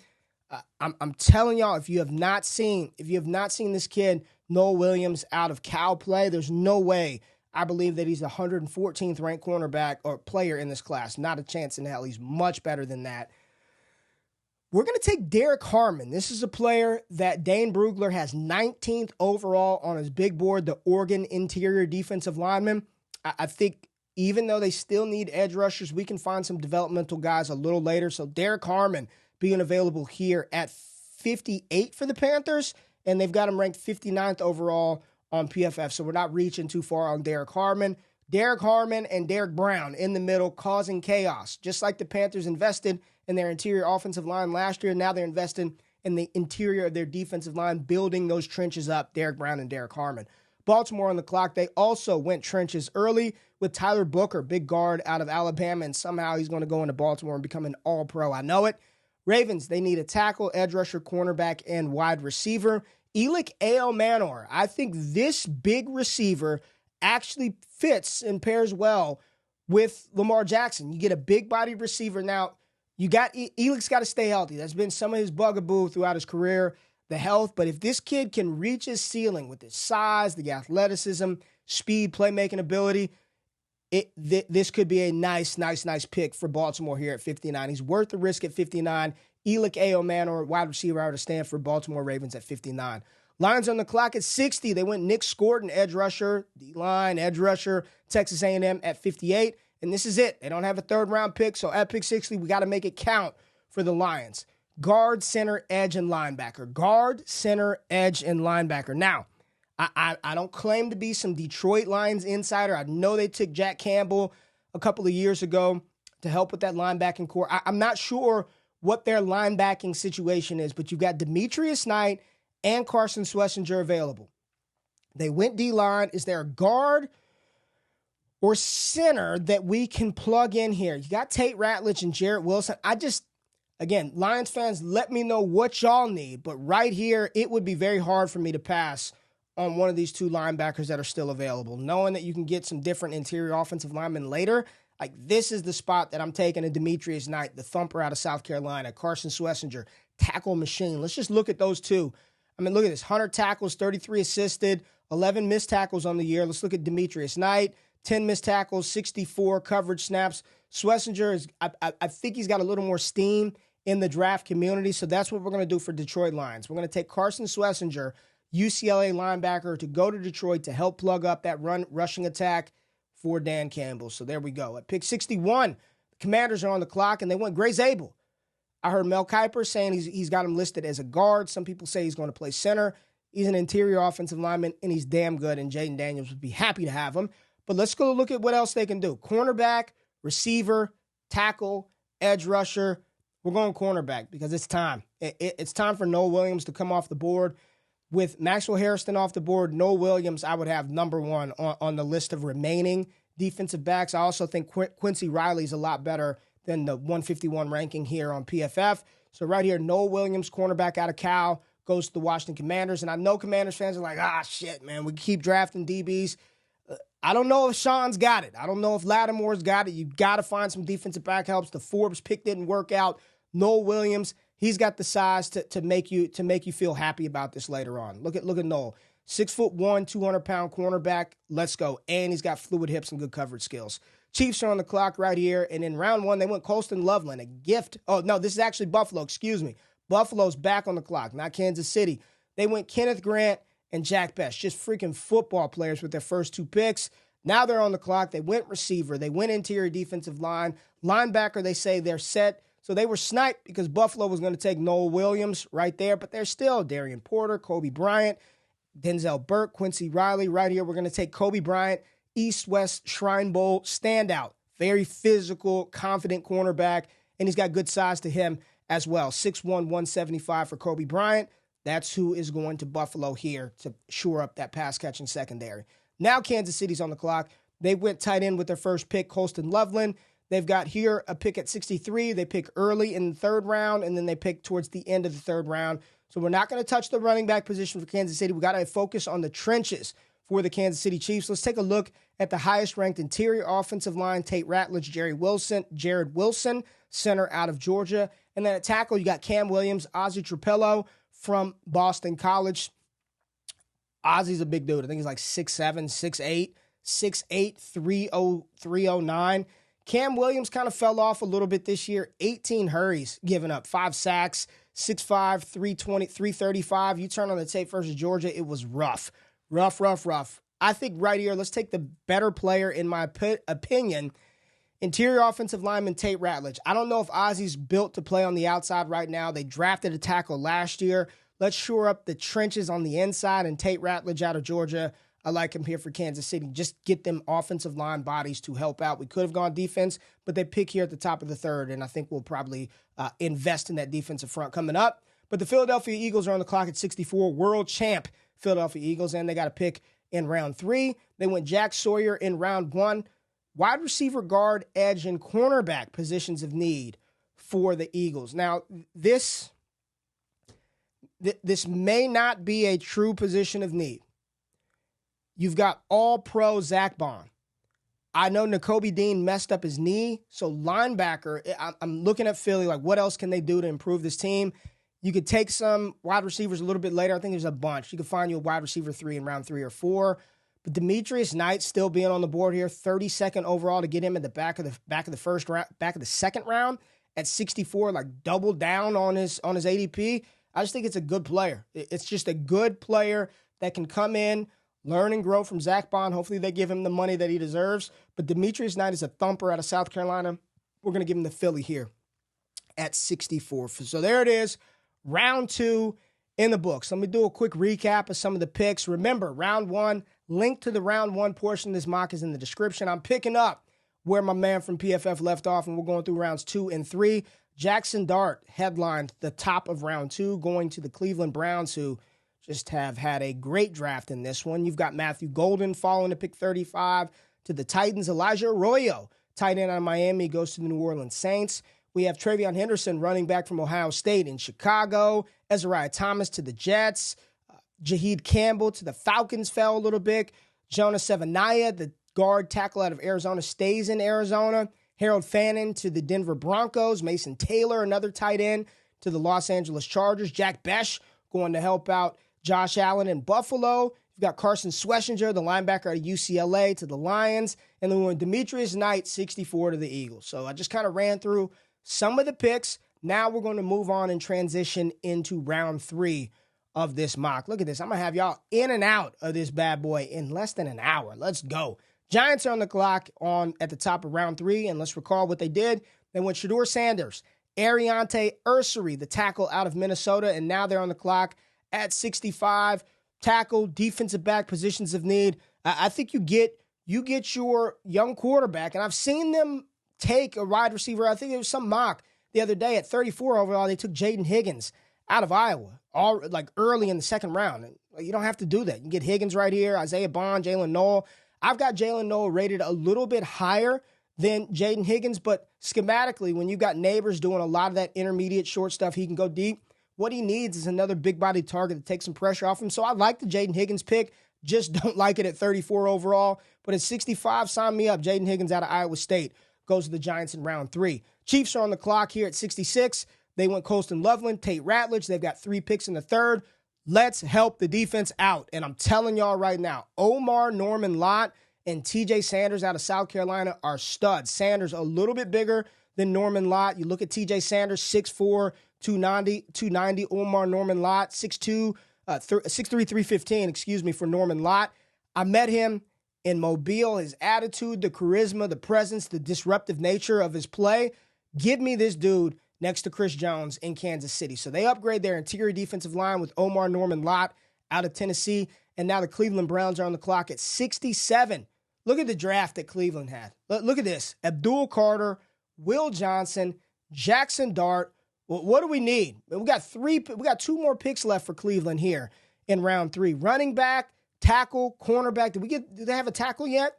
I'm telling y'all, if you have not seen this kid, Noel Williams, out of Cal play, there's no way I believe that he's the 114th ranked cornerback or player in this class. Not a chance in hell. He's much better than that. We're going to take Derek Harmon. This is a player that Dane Brugler has 19th overall on his big board, the Oregon interior defensive lineman. I think even though they still need edge rushers, we can find some developmental guys a little later. So Derek Harmon being available here at 58 for the Panthers, and they've got him ranked 59th overall on PFF. So we're not reaching too far on Derek Harmon. Derek Harmon and Derek Brown in the middle causing chaos. Just like the Panthers invested in their interior offensive line last year, now they're investing in the interior of their defensive line, building those trenches up, Derek Brown and Derek Harmon. Baltimore on the clock. They also went trenches early with Tyler Booker, big guard out of Alabama, and somehow he's going to go into Baltimore and become an all-pro. I know it. Ravens, they need a tackle, edge rusher, cornerback, and wide receiver. Elic Manor, I think this big receiver actually fits and pairs well with Lamar Jackson. You get a big-bodied receiver. Now, Elic's got to stay healthy. That's been some of his bugaboo throughout his career, the health. But if this kid can reach his ceiling with his size, the athleticism, speed, playmaking ability, this could be a nice pick for Baltimore here at 59. He's worth the risk at 59. Elic Manor, wide receiver out of Stanford, Baltimore Ravens at 59. Lions on the clock at 60. They went Nick Scordon, edge rusher, D-line, edge rusher, Texas A&M at 58. And this is it. They don't have a third-round pick, so at pick 60, we got to make it count for the Lions. Guard, center, edge, and linebacker. Guard, center, edge, and linebacker. Now, I don't claim to be some Detroit Lions insider. I know they took Jack Campbell a couple of years ago to help with that linebacking core. I'm not sure what their linebacking situation is, but you've got Demetrius Knight and Carson Schlesinger available. They went D-line. Is there a guard or center that we can plug in here? You got Tate Ratledge and Jarrett Wilson. Again, Lions fans, let me know what y'all need. But right here, it would be very hard for me to pass on one of these two linebackers that are still available. Knowing that you can get some different interior offensive linemen later, like this is the spot that I'm taking a Demetrius Knight, the thumper out of South Carolina, Carson Schlesinger, tackle machine. Let's just look at those two. I mean, look at this. 100 tackles, 33 assisted, 11 missed tackles on the year. Let's look at Demetrius Knight, 10 missed tackles, 64 coverage snaps. Schlesinger, I think he's got a little more steam in the draft community, so that's what we're going to do for Detroit Lions. We're going to take Carson Schlesinger, UCLA linebacker, to go to Detroit to help plug up that rushing attack for Dan Campbell. So there we go. At pick 61, the Commanders are on the clock, and they went Gray Zabel. I heard Mel Kiper saying he's got him listed as a guard. Some people say he's going to play center. He's an interior offensive lineman, and he's damn good, and Jaden Daniels would be happy to have him. But let's go look at what else they can do. Cornerback, receiver, tackle, edge rusher. We're going cornerback because it's time. It's time for Noah Williams to come off the board. With Maxwell Harrison off the board, Noah Williams I would have number one on the list of remaining defensive backs. I also think Quincy Riley's a lot better than the 151 ranking here on PFF. So right here, Noah Williams, cornerback out of Cal, goes to the Washington Commanders. And I know Commanders fans are like, shit, man, we keep drafting DBs. I don't know if Sean's got it. I don't know if Lattimore's got it. You got to find some defensive back helps. The Forbes pick didn't work out. Noah Williams, he's got the size to make you feel happy about this later on. Look at Noah. 6'1", 200-pound cornerback. Let's go. And he's got fluid hips and good coverage skills. Chiefs are on the clock right here. And in round one, they went Colston Loveland, a gift. Oh, no, this is actually Buffalo. Excuse me. Buffalo's back on the clock, not Kansas City. They went Kenneth Grant and Jack Best, just freaking football players with their first two picks. Now they're on the clock. They went receiver. They went interior defensive line. Linebacker, they say they're set. So they were sniped because Buffalo was going to take Noah Williams right there, but they're still Darian Porter, Kobe Bryant, Denzel Burke, Quincy Riley. Right here, we're going to take Kobe Bryant, East-West Shrine Bowl standout. Very physical, confident cornerback, and he's got good size to him as well. 6'1", 175 for Kobe Bryant. That's who is going to Buffalo here to shore up that pass-catching secondary. Now Kansas City's on the clock. They went tight end with their first pick, Colston Loveland. They've got here a pick at 63. They pick early in the third round, and then they pick towards the end of the third round. So we're not going to touch the running back position for Kansas City. We got to focus on the trenches for the Kansas City Chiefs. Let's take a look at the highest-ranked interior offensive line, Tate Ratledge, Jared Wilson, center out of Georgia. And then at tackle, you got Cam Williams, Ozzie Trapello from Boston College. Ozzie's a big dude. I think he's like 6'7", 6'8", 309. Cam Williams kind of fell off a little bit this year. 18 hurries given up, 5 sacks, 6'5", 320, 335. You turn on the tape versus Georgia, it was rough. I think right here, let's take the better player, in my opinion, interior offensive lineman Tate Ratledge. I don't know if Ozzie's built to play on the outside right now. They drafted a tackle last year. Let's shore up the trenches on the inside, and Tate Ratledge out of Georgia, I like him here for Kansas City. Just get them offensive line bodies to help out. We could have gone defense, but they pick here at the top of the third, and I think we'll probably invest in that defensive front coming up. But the Philadelphia Eagles are on the clock at 64, world champ Philadelphia Eagles, and they got a pick in round 3. They went Jack Sawyer in round 1. Wide receiver, guard, edge, and cornerback positions of need for the Eagles. Now, this may not be a true position of need. You've got all-pro Zach Bond. I know Nakobe Dean messed up his knee, so linebacker, I'm looking at Philly, like what else can they do to improve this team? You could take some wide receivers a little bit later. I think there's a bunch. You could find you a wide receiver 3 in round 3 or 4. But Demetrius Knight still being on the board here, 32nd overall to get him at the back of the first round, back of the second round at 64, like double down on his ADP. I just think it's a good player. It's just a good player that can come in, learn and grow from Zach Bond. Hopefully they give him the money that he deserves. But Demetrius Knight is a thumper out of South Carolina. We're going to give him the Philly here at 64. So there it is, round 2 in the books. Let me do a quick recap of some of the picks. Remember, round 1, link to the round 1 portion of this mock is in the description. I'm picking up where my man from PFF left off, and we're going through rounds 2 and 3. Jackson Dart headlined the top of round 2, going to the Cleveland Browns, who just have had a great draft in this one. You've got Matthew Golden falling to pick 35 to the Titans. Elijah Arroyo, tight end out of Miami, goes to the New Orleans Saints. We have Travion Henderson, running back from Ohio State, in Chicago. Ezra Thomas to the Jets. Jaheed Campbell to the Falcons fell a little bit. Jonah Sevenaya, the guard tackle out of Arizona, stays in Arizona. Harold Fannin to the Denver Broncos. Mason Taylor, another tight end, to the Los Angeles Chargers. Jack Besh going to help out Josh Allen in Buffalo. You've got Carson Schwessinger, the linebacker out of UCLA, to the Lions. And then we went Demetrius Knight, 64, to the Eagles. So I just kind of ran through some of the picks. Now we're going to move on and transition into round 3 of this mock. Look at this. I'm going to have y'all in and out of this bad boy in less than an hour. Let's go. Giants are on the clock at the top of round 3, and let's recall what they did. They went Shedeur Sanders, Ariante Ursery, the tackle out of Minnesota, and now they're on the clock at 65. Tackle, defensive back, positions of need. I think you get your young quarterback, and I've seen them take a wide receiver. I think there was some mock the other day at 34 overall. They took Jaden Higgins out of Iowa, all like early in the second round. You don't have to do that. You can get Higgins right here, Isaiah Bond, Jalen Noel. I've got Jalen Noel rated a little bit higher than Jaden Higgins, but schematically, when you've got Neighbors doing a lot of that intermediate short stuff, he can go deep. What he needs is another big-bodied target to take some pressure off him. So I like the Jaden Higgins pick, just don't like it at 34 overall. But at 65, sign me up. Jaden Higgins out of Iowa State goes to the Giants in round 3. Chiefs are on the clock here at 66. They went Colston Loveland, Tate Ratledge. They've got 3 picks in the 3rd. Let's help the defense out. And I'm telling y'all right now, Omar Norman Lott and TJ Sanders out of South Carolina are studs. Sanders a little bit bigger than Norman Lott. You look at TJ Sanders, 6'4", 290. Omar Norman Lott, 6'2", 6'3", 315, for Norman Lott. I met him in Mobile. His attitude, the charisma, the presence, the disruptive nature of his play. Give me this dude next to Chris Jones in Kansas City. So they upgrade their interior defensive line with Omar Norman Lott out of Tennessee. And now the Cleveland Browns are on the clock at 67. Look at the draft that Cleveland had. Look at this. Abdul Carter, Will Johnson, Jackson Dart. Well, what do we need? We got 2 more picks left for Cleveland here in round 3. Running back, tackle, cornerback. Do they have a tackle yet?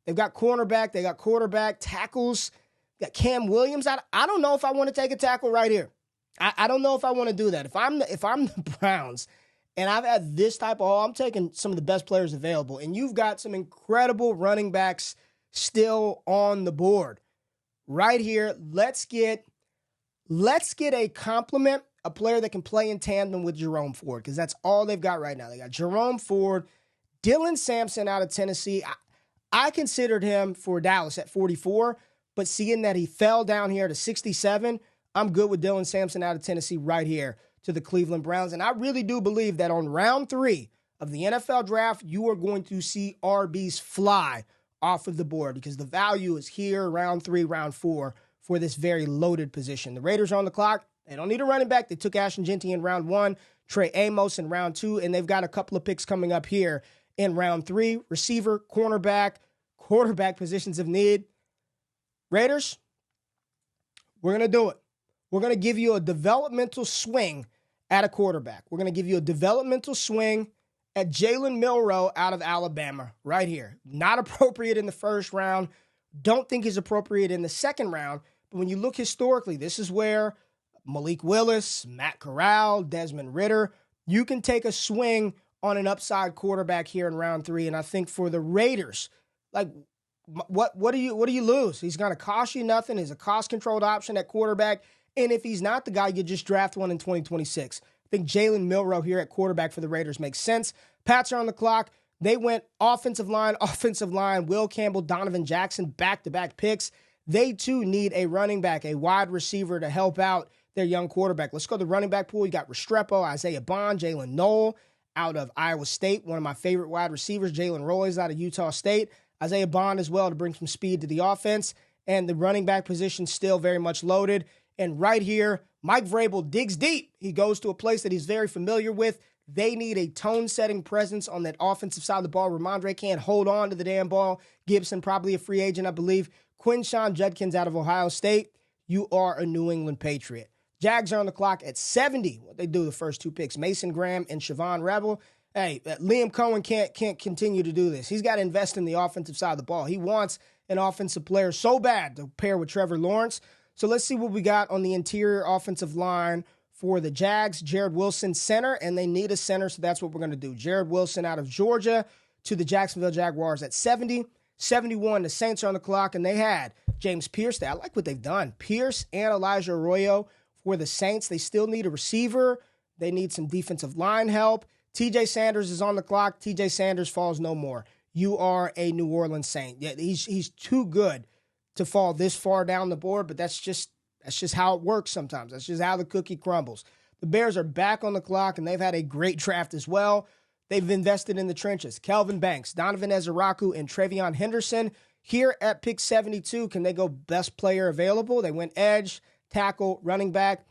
They've got cornerback, they got quarterback, tackles. Got Cam Williams out. I don't know if I want to take a tackle right here. I don't know if I want to do that. If I'm the Browns and I've had this type of haul, I'm taking some of the best players available. And you've got some incredible running backs still on the board. Right here, let's get a compliment, a player that can play in tandem with Jerome Ford, because that's all they've got right now. They got Jerome Ford, Dylan Sampson out of Tennessee. I considered him for Dallas at 44. But seeing that he fell down here to 67, I'm good with Dylan Sampson out of Tennessee right here to the Cleveland Browns. And I really do believe that on round 3 of the NFL draft, you are going to see RBs fly off of the board because the value is here, round 3, round 4, for this very loaded position. The Raiders are on the clock. They don't need a running back. They took Ashton Jeanty in round 1, Trey Amos in round 2, and they've got a couple of picks coming up here in round 3. Receiver, cornerback, quarterback positions of need. Raiders, we're going to do it. We're going to give you a developmental swing at a quarterback. We're going to give you a developmental swing at Jalen Milroe out of Alabama, right here. Not appropriate in the first round. Don't think is appropriate in the second round. But when you look historically, this is where Malik Willis, Matt Corral, Desmond Ridder, you can take a swing on an upside quarterback here in round 3. And I think for the Raiders, like, what do you lose? He's going to cost you nothing. He's a cost-controlled option at quarterback. And if he's not the guy, you just draft one in 2026. I think Jalen Milroe here at quarterback for the Raiders makes sense. Pats are on the clock. They went offensive line, Will Campbell, Donovan Jackson, back-to-back picks. They, too, need a running back, a wide receiver to help out their young quarterback. Let's go to the running back pool. You got Restrepo, Isaiah Bond, Jalen Knoll out of Iowa State, one of my favorite wide receivers. Jalen Roy's out of Utah State. Isaiah Bond as well to bring some speed to the offense. And the running back position still very much loaded. And right here, Mike Vrabel digs deep. He goes to a place that he's very familiar with. They need a tone-setting presence on that offensive side of the ball. Ramondre can't hold on to the damn ball. Gibson, probably a free agent, I believe. Quinshon Judkins out of Ohio State. You are a New England Patriot. Jags are on the clock at 70. What they do the first 2 picks, Mason Graham and Siobhan Rebel. Hey, Liam Cohen can't continue to do this. He's got to invest in the offensive side of the ball. He wants an offensive player so bad to pair with Trevor Lawrence. So let's see what we got on the interior offensive line for the Jags. Jared Wilson, center, and they need a center, so that's what we're going to do. Jared Wilson out of Georgia to the Jacksonville Jaguars at 70. 71, the Saints are on the clock, and they had James Pierce. I like what they've done. Pierce and Elijah Arroyo for the Saints. They still need a receiver. They need some defensive line help. TJ Sanders is on the clock. TJ Sanders falls no more. You are a New Orleans Saint. Yeah, he's too good to fall this far down the board, but that's just how it works sometimes. That's just how the cookie crumbles. The Bears are back on the clock, and they've had a great draft as well. They've invested in the trenches. Kelvin Banks, Donovan Ezeraku, and Travion Henderson. Here at pick 72, can they go best player available? They went edge, tackle, running back.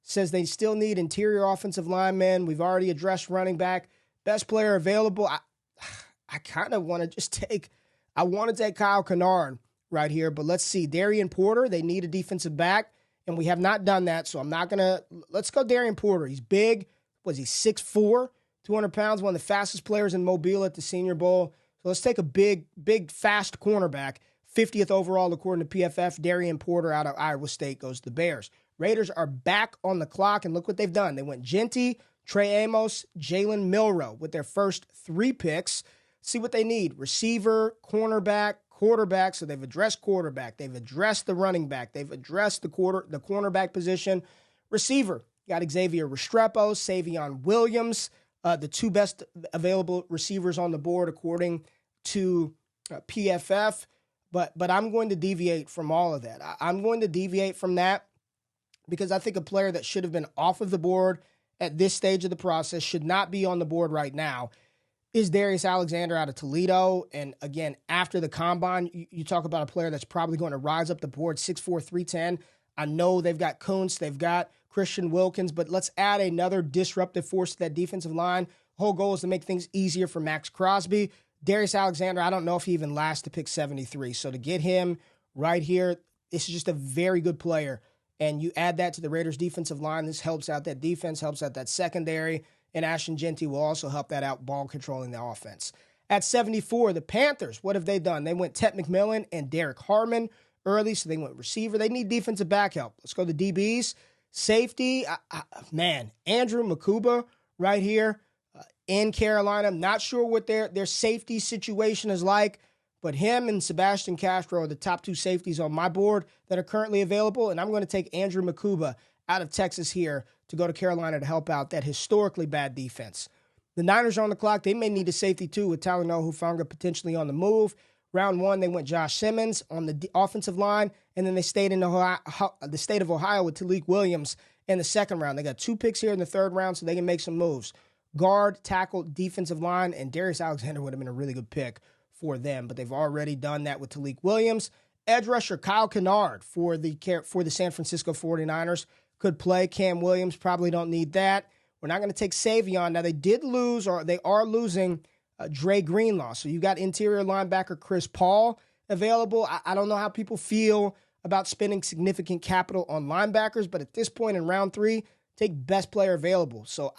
Says they still need interior offensive linemen. We've already addressed running back. Best player available. I kind of want to just take Kyle Kennard right here, but let's see. Darian Porter, they need a defensive back, and we have not done that, so I'm not going to. Let's go Darian Porter. He's big. Was he 6'4", 200 pounds, one of the fastest players in Mobile at the Senior Bowl. So let's take a big, fast cornerback. 50th overall according to PFF. Darian Porter out of Iowa State goes to the Bears. Raiders are back on the clock, and look what they've done. They went Genty, Trey Amos, Jalen Milroe with their first 3 picks. See what they need. Receiver, cornerback, quarterback. So they've addressed quarterback. They've addressed the running back. They've addressed the cornerback position. Receiver, got Xavier Restrepo, Savion Williams, the 2 best available receivers on the board according to PFF. But I'm going to deviate from all of that. I'm going to deviate from that because I think a player that should have been off of the board at this stage of the process should not be on the board right now is Darius Alexander out of Toledo. And again, after the combine, you talk about a player that's probably going to rise up the board, 6'4", 310. I know they've got Kuntz, they've got Christian Wilkins, but let's add another disruptive force to that defensive line. The whole goal is to make things easier for Max Crosby. Darius Alexander, I don't know if he even lasts to pick 73. So to get him right here, this is just a very good player. And you add that to the Raiders' defensive line. This helps out that defense, helps out that secondary. And Ashton Genty will also help that out, ball controlling the offense. At 74, the Panthers, what have they done? They went Tet McMillan and Derek Harmon early, so they went receiver. They need defensive back help. Let's go to DBs. Safety, Andrew Makuba right here in Carolina. I'm not sure what their safety situation is like, but him and Sebastian Castro are the top 2 safeties on my board that are currently available, and I'm going to take Andrew Makuba out of Texas here to go to Carolina to help out that historically bad defense. The Niners are on the clock. They may need a safety too with Talanoa Hufanga potentially on the move. Round 1, they went Josh Simmons on the offensive line, and then they stayed in the state of Ohio with Talik Williams in the second round. They got 2 picks here in the third round, so they can make some moves. Guard, tackle, defensive line, and Darius Alexander would have been a really good pick for them, but they've already done that with Talik Williams. Edge rusher Kyle Kennard for the San Francisco 49ers could play. Cam Williams, probably don't need that. We're not going to take Savion. Now, they are losing Dre Greenlaw. So you got interior linebacker Chris Paul available. I don't know how people feel about spending significant capital on linebackers, but at this point in round 3, take best player available. So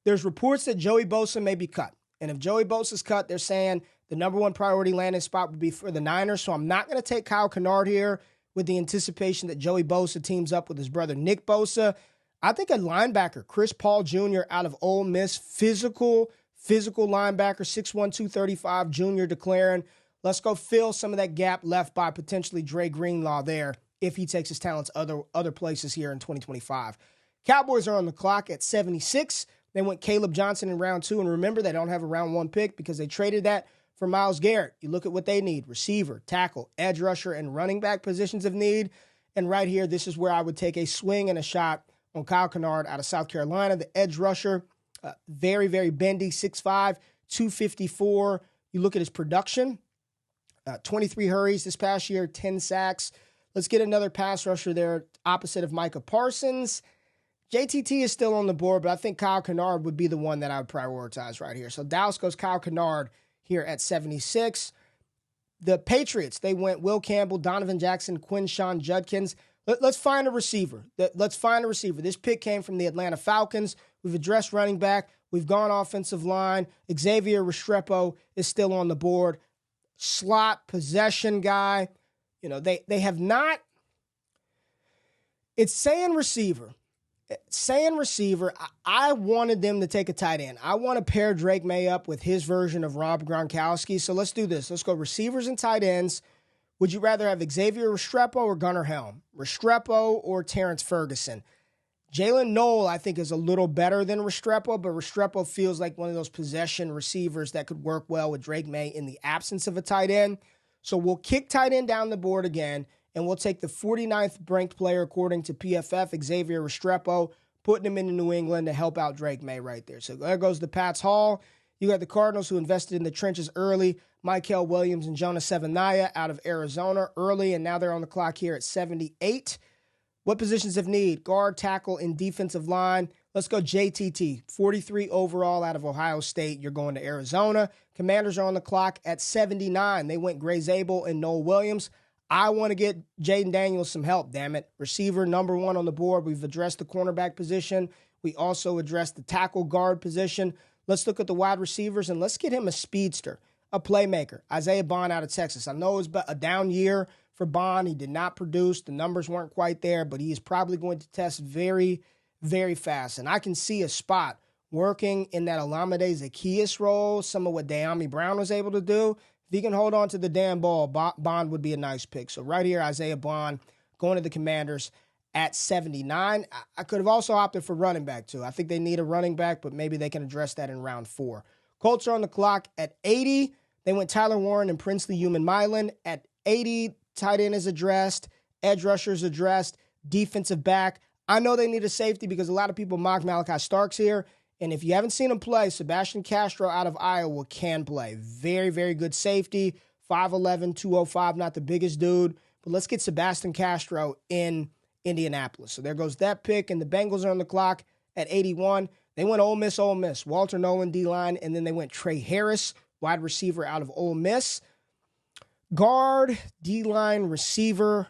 There's reports that Joey Bosa may be cut. And if Joey Bosa's cut, they're saying the number one priority landing spot would be for the Niners. So I'm not going to take Kyle Kennard here with the anticipation that Joey Bosa teams up with his brother Nick Bosa. I think a linebacker, Chris Paul Jr. out of Ole Miss, physical linebacker, 6'1", 235, junior declaring, let's go fill some of that gap left by potentially Dre Greenlaw there if he takes his talents other places here in 2025. Cowboys are on the clock at 76. They went Caleb Johnson in round 2, and remember, they don't have a round 1 pick because they traded that for Myles Garrett. You look at what they need: receiver, tackle, edge rusher, and running back positions of need. And right here, this is where I would take a swing and a shot on Kyle Kennard out of South Carolina, the edge rusher. Very, very bendy, 6'5", 254. You look at his production, 23 hurries this past year, 10 sacks. Let's get another pass rusher there, opposite of Micah Parsons. JTT is still on the board, but I think Kyle Kennard would be the one that I would prioritize right here. So Dallas goes Kyle Kennard here at 76. The Patriots, they went Will Campbell, Donovan Jackson, Quinshon Judkins. Let's find a receiver. This pick came from the Atlanta Falcons. We've addressed running back. We've gone offensive line. Xavier Restrepo is still on the board. Slot possession guy. You know, they have not. It's saying receiver. I wanted them to take a tight end. I want to pair Drake May up with his version of Rob Gronkowski. So let's do this. Let's go receivers and tight ends. Would you rather have Xavier Restrepo or Gunnar Helm? Restrepo or Terrence Ferguson? Jalen Noel, I think, is a little better than Restrepo, but Restrepo feels like one of those possession receivers that could work well with Drake May in the absence of a tight end. So we'll kick tight end down the board again, and we'll take the 49th ranked player according to PFF, Xavier Restrepo, putting him into New England to help out Drake May right there. So there goes the Pats Hall. You got the Cardinals, who invested in the trenches early. Mykel Williams and Jonah Sevenaya out of Arizona early, and now they're on the clock here at 78. What positions of need? Guard, tackle, and defensive line. Let's go JTT, 43 overall out of Ohio State. You're going to Arizona. Commanders are on the clock at 79. They went Gray Zabel and Noel Williams. I want to get Jaden Daniels some help, damn it. Receiver, number 1 on the board. We've addressed the cornerback position. We also addressed the tackle guard position. Let's look at the wide receivers, and let's get him a speedster, a playmaker. Isaiah Bond out of Texas. I know it was a down year for Bond. He did not produce. The numbers weren't quite there, but he is probably going to test very, very fast. And I can see a spot working in that Olamide Zaccheaus role, some of what De'Ami Brown was able to do. If he can hold on to the damn ball, Bond would be a nice pick. So right here, Isaiah Bond going to the Commanders at 79. I could have also opted for running back, too. I think they need a running back, but maybe they can address that in round 4. Colts are on the clock at 80. They went Tyler Warren and Princely Human-Milan. At 80, tight end is addressed. Edge rusher is addressed. Defensive back. I know they need a safety because a lot of people mock Malachi Starks here. And if you haven't seen him play, Sebastian Castro out of Iowa can play. Very, very good safety. 5'11", 205, not the biggest dude. But let's get Sebastian Castro in Indianapolis. So there goes that pick. And the Bengals are on the clock at 81. They went Ole Miss. Walter Nolan, D-line. And then they went Trey Harris, wide receiver out of Ole Miss. Guard, D-line, receiver,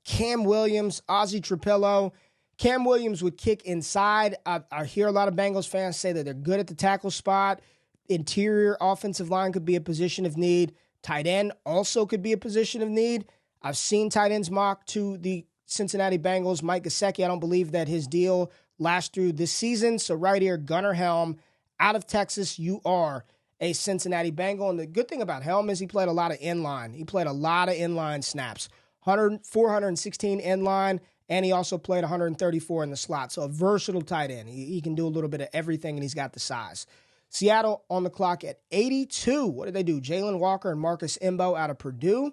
Cam Williams, Ozzie Trapello. Cam Williams would kick inside. I hear a lot of Bengals fans say that they're good at the tackle spot. Interior offensive line could be a position of need. Tight end also could be a position of need. I've seen tight ends mocked to the Cincinnati Bengals. Mike Gesicki, I don't believe that his deal lasts through this season. So right here, Gunnar Helm out of Texas, you are a Cincinnati Bengal. And the good thing about Helm is he played a lot of inline. He played a lot of inline snaps. 416 inline, and he also played 134 in the slot. So a versatile tight end. He can do a little bit of everything, and he's got the size. Seattle on the clock at 82. What did they do? Jalen Walker and Marcus Imbo out of Purdue.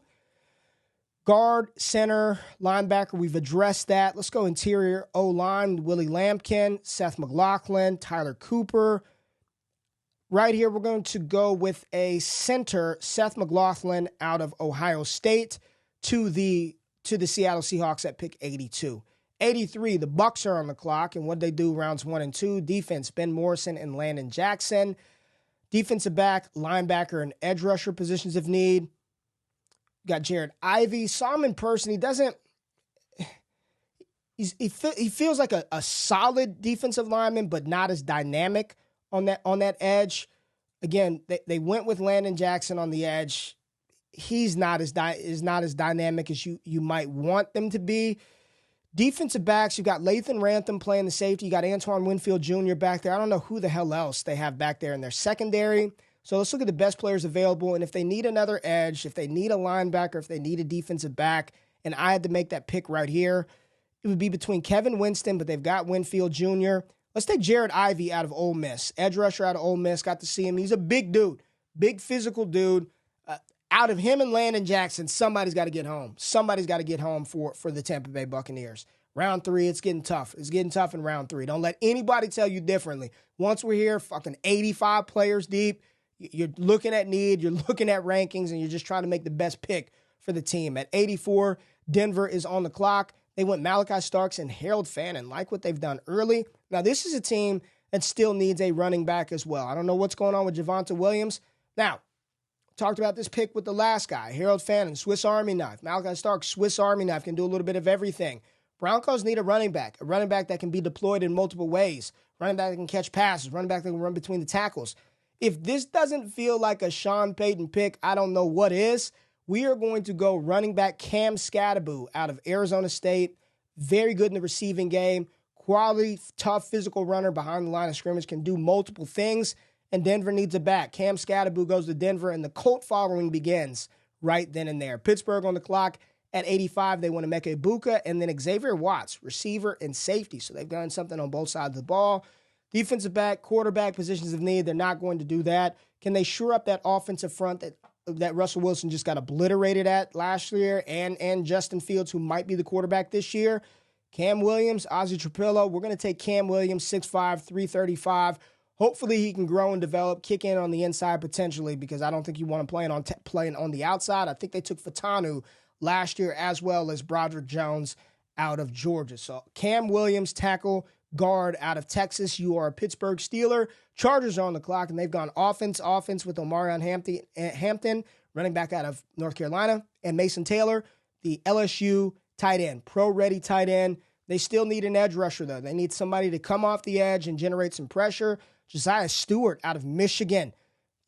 Guard, center, linebacker, we've addressed that. Let's go interior O-line, Willie Lampkin, Seth McLaughlin, Tyler Cooper. Right here, we're going to go with a center, Seth McLaughlin out of Ohio State, to the Seattle Seahawks at pick 82. 83, the Bucs are on the clock, and what they do rounds 1 and 2. Defense, Ben Morrison and Landon Jackson. Defensive back, linebacker, and edge rusher positions of need. Got Jared Ivey. Saw him in person. he feels like a solid defensive lineman, but not as dynamic on that edge. Again, they went with Landon Jackson on the edge. He's not as dynamic as you might want them to be. Defensive backs, you got Lathan Rantham playing the safety. You got Antoine Winfield Jr. back there. I don't know who the hell else they have back there in their secondary. So let's look at the best players available. And if they need another edge, if they need a linebacker, if they need a defensive back, and I had to make that pick right here, it would be between Kevin Winston, but they've got Winfield Jr. Let's take Jared Ivey out of Ole Miss. Edge rusher out of Ole Miss. Got to see him. He's a big dude. Big physical dude. Out of him and Landon Jackson, somebody's got to get home. Somebody's got to get home for the Tampa Bay Buccaneers. Round 3, it's getting tough. It's getting tough in round 3. Don't let anybody tell you differently. Once we're here, fucking 85 players deep, you're looking at need, you're looking at rankings, and you're just trying to make the best pick for the team. At 84, Denver is on the clock. They went Malachi Starks and Harold Fannin. Like what they've done early. Now, this is a team that still needs a running back as well. I don't know what's going on with Javonte Williams. Now, talked about this pick with the last guy, Harold Fannin, Swiss Army knife. Malachi Starks, Swiss Army knife, can do a little bit of everything. Broncos need a running back that can be deployed in multiple ways, running back that can catch passes, running back that can run between the tackles. If this doesn't feel like a Sean Payton pick, I don't know what is. We are going to go running back Cam Skattebo out of Arizona State. Very good in the receiving game. Quality, tough, physical runner behind the line of scrimmage, can do multiple things. And Denver needs a back. Cam Skattebo goes to Denver, and the cult following begins right then and there. Pittsburgh on the clock at 85. They want Emeka Egbuka, and then Xavier Watts, receiver and safety. So they've done something on both sides of the ball. Defensive back, quarterback, positions of need, they're not going to do that. Can they shore up that offensive front that Russell Wilson just got obliterated at last year, and Justin Fields, who might be the quarterback this year? Cam Williams, Ozzie Trapillo. We're going to take Cam Williams, 6'5", 335. Hopefully he can grow and develop, kick in on the inside potentially, because I don't think you want to playing on the outside. I think they took Fatanu last year, as well as Broderick Jones out of Georgia. So Cam Williams, tackle, guard out of Texas. You are a Pittsburgh Steeler. Chargers are on the clock, and they've gone offense with Omarion Hampton, running back out of North Carolina, and Mason Taylor, the LSU tight end, pro-ready tight end. They still need an edge rusher, though. They need somebody to come off the edge and generate some pressure. Josiah Stewart out of Michigan.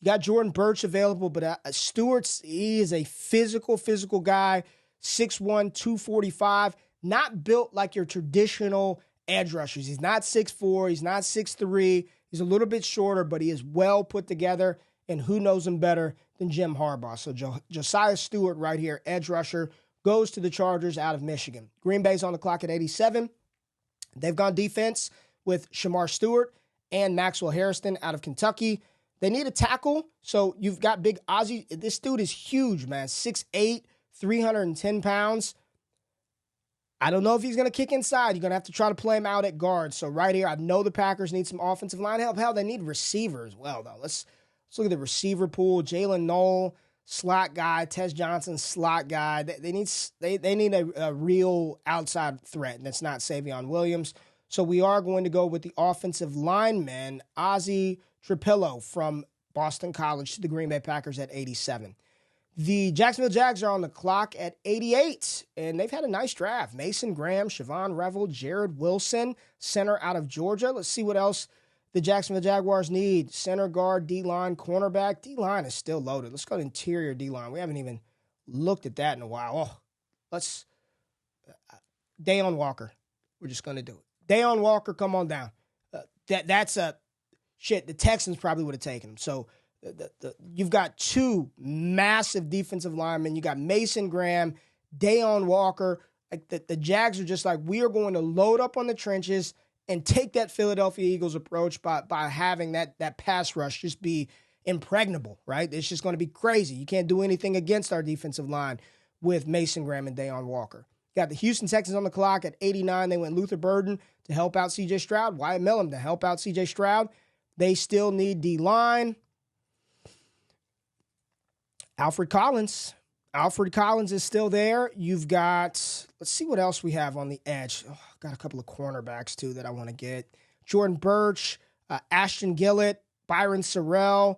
You got Jordan Burch available, but he is a physical guy, 6'1", 245, not built like your traditional edge rushers. He's not 6'4", he's not 6'3", he's a little bit shorter, but he is well put together, and who knows him better than Jim Harbaugh? So Josiah Stewart right here, edge rusher, goes to the Chargers out of Michigan. Green Bay's on the clock at 87. They've gone defense with Shamar Stewart and Maxwell Harrison out of Kentucky. They need a tackle, so you've got big Ozzie. This dude is huge, man, 6'8", 310 pounds. I don't know if he's going to kick inside. You're going to have to try to play him out at guard. So right here, I know the Packers need some offensive line help. Hell, they need receiver as well, though. Let's look at the receiver pool. Jalen Knoll, slot guy. Tez Johnson, slot guy. They need a real outside threat, and that's not Savion Williams. So we are going to go with the offensive lineman, Ozzie Trapillo from Boston College, to the Green Bay Packers at 87. The Jacksonville Jags are on the clock at 88, and they've had a nice draft. Mason Graham, Siobhan Revel, Jared Wilson, center out of Georgia. Let's see what else the Jacksonville Jaguars need. Center, guard, D-line, cornerback. D-line is still loaded. Let's go to interior D-line. We haven't even looked at that in a while. Let's Dayon Walker. We're just going to do it. Dayon Walker, come on down. That's a shit. The Texans probably would have taken him. So you've got two massive defensive linemen. You got Mason Graham, Dayon Walker. Like the Jags are just like, we are going to load up on the trenches and take that Philadelphia Eagles approach by having that pass rush just be impregnable, right? It's just going to be crazy. You can't do anything against our defensive line with Mason Graham and Dayon Walker. Got the Houston Texans on the clock at 89. They went Luther Burden to help out C.J. Stroud, Wyatt Millam to help out C.J. Stroud. They still need D-line. Alfred Collins is still there. You've got, let's see what else we have on the edge. Oh, got a couple of cornerbacks, too, that I want to get. Jordan Burch, Ashton Gillett, Byron Sorrell.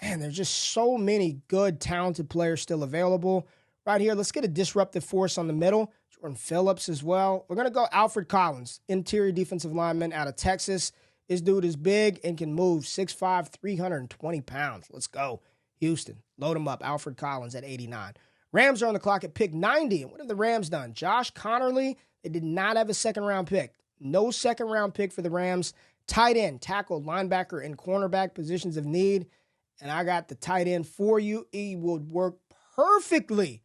Man, there's just so many good, talented players still available. Right here, let's get a disruptive force on the middle. Jordan Phillips as well. We're going to go Alfred Collins, interior defensive lineman out of Texas. This dude is big and can move, 6'5", 320 pounds. Let's go, Houston. Load him up, Alfred Collins at 89. Rams are on the clock at pick 90. And what have the Rams done? Josh Connerly, they did not have a second-round pick. No second-round pick for the Rams. Tight end, tackle, linebacker, and cornerback positions of need. And I got the tight end for you. He would work perfectly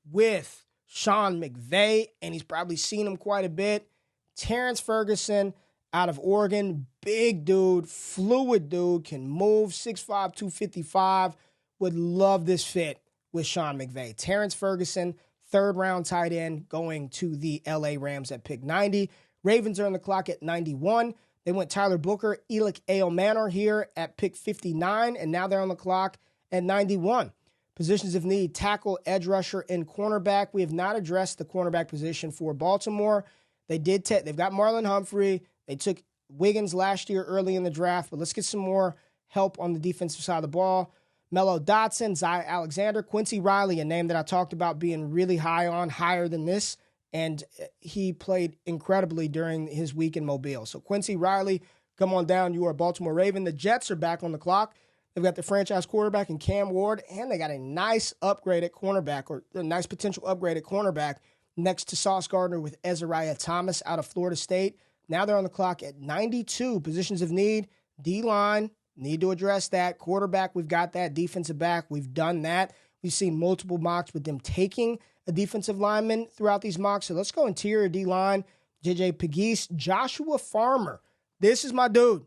with Sean McVay, and he's probably seen him quite a bit. Terrence Ferguson out of Oregon, big dude, fluid dude, can move, 6'5", 255. Would love this fit with Sean McVay. Terrence Ferguson, third-round tight end, going to the LA Rams at pick 90. Ravens are on the clock at 91. They went Tyler Booker, Elick Ale-Manor here at pick 59, and now they're on the clock at 91. Positions of need, tackle, edge rusher, and cornerback. We have not addressed the cornerback position for Baltimore. They've got Marlon Humphrey. They took Wiggins last year early in the draft, but let's get some more help on the defensive side of the ball. Mello Dotson, Zay Alexander, Quincy Riley, a name that I talked about being really high on, higher than this, and he played incredibly during his week in Mobile. So Quincy Riley, come on down. You are a Baltimore Raven. The Jets are back on the clock. They've got the franchise quarterback in Cam Ward, and they got a nice upgrade at cornerback, or a nice potential upgrade at cornerback next to Sauce Gardner with Ezariah Thomas out of Florida State. Now they're on the clock at 92. Positions of need, D-line, need to address that. Quarterback, we've got that. Defensive back, we've done that. We've seen multiple mocks with them taking a defensive lineman throughout these mocks. So let's go interior D-line, J.J. Pegues, Joshua Farmer. This is my dude.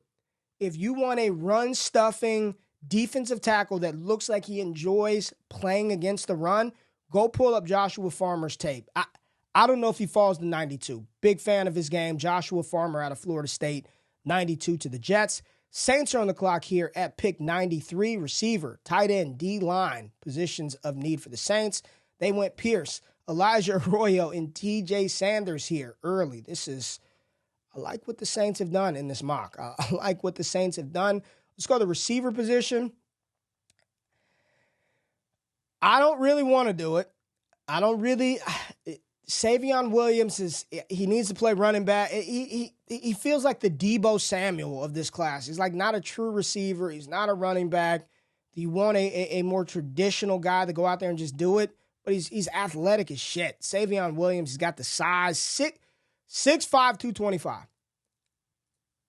If you want a run-stuffing defensive tackle that looks like he enjoys playing against the run, go pull up Joshua Farmer's tape. I don't know if he falls to 92. Big fan of his game. Joshua Farmer out of Florida State, 92 to the Jets. Saints are on the clock here at pick 93. Receiver, tight end, D-line, positions of need for the Saints. They went Pierce, Elijah Arroyo, and TJ Sanders here early. I like what the Saints have done in this mock. I like what the Saints have done. Let's go to the receiver position. I don't really want to do it. Savion Williams he needs to play running back. He feels like the Deebo Samuel of this class. He's like not a true receiver. He's not a running back. Do you want a more traditional guy to go out there and just do it? But he's athletic as shit. Savion Williams, he's got the size, 6'5", 225.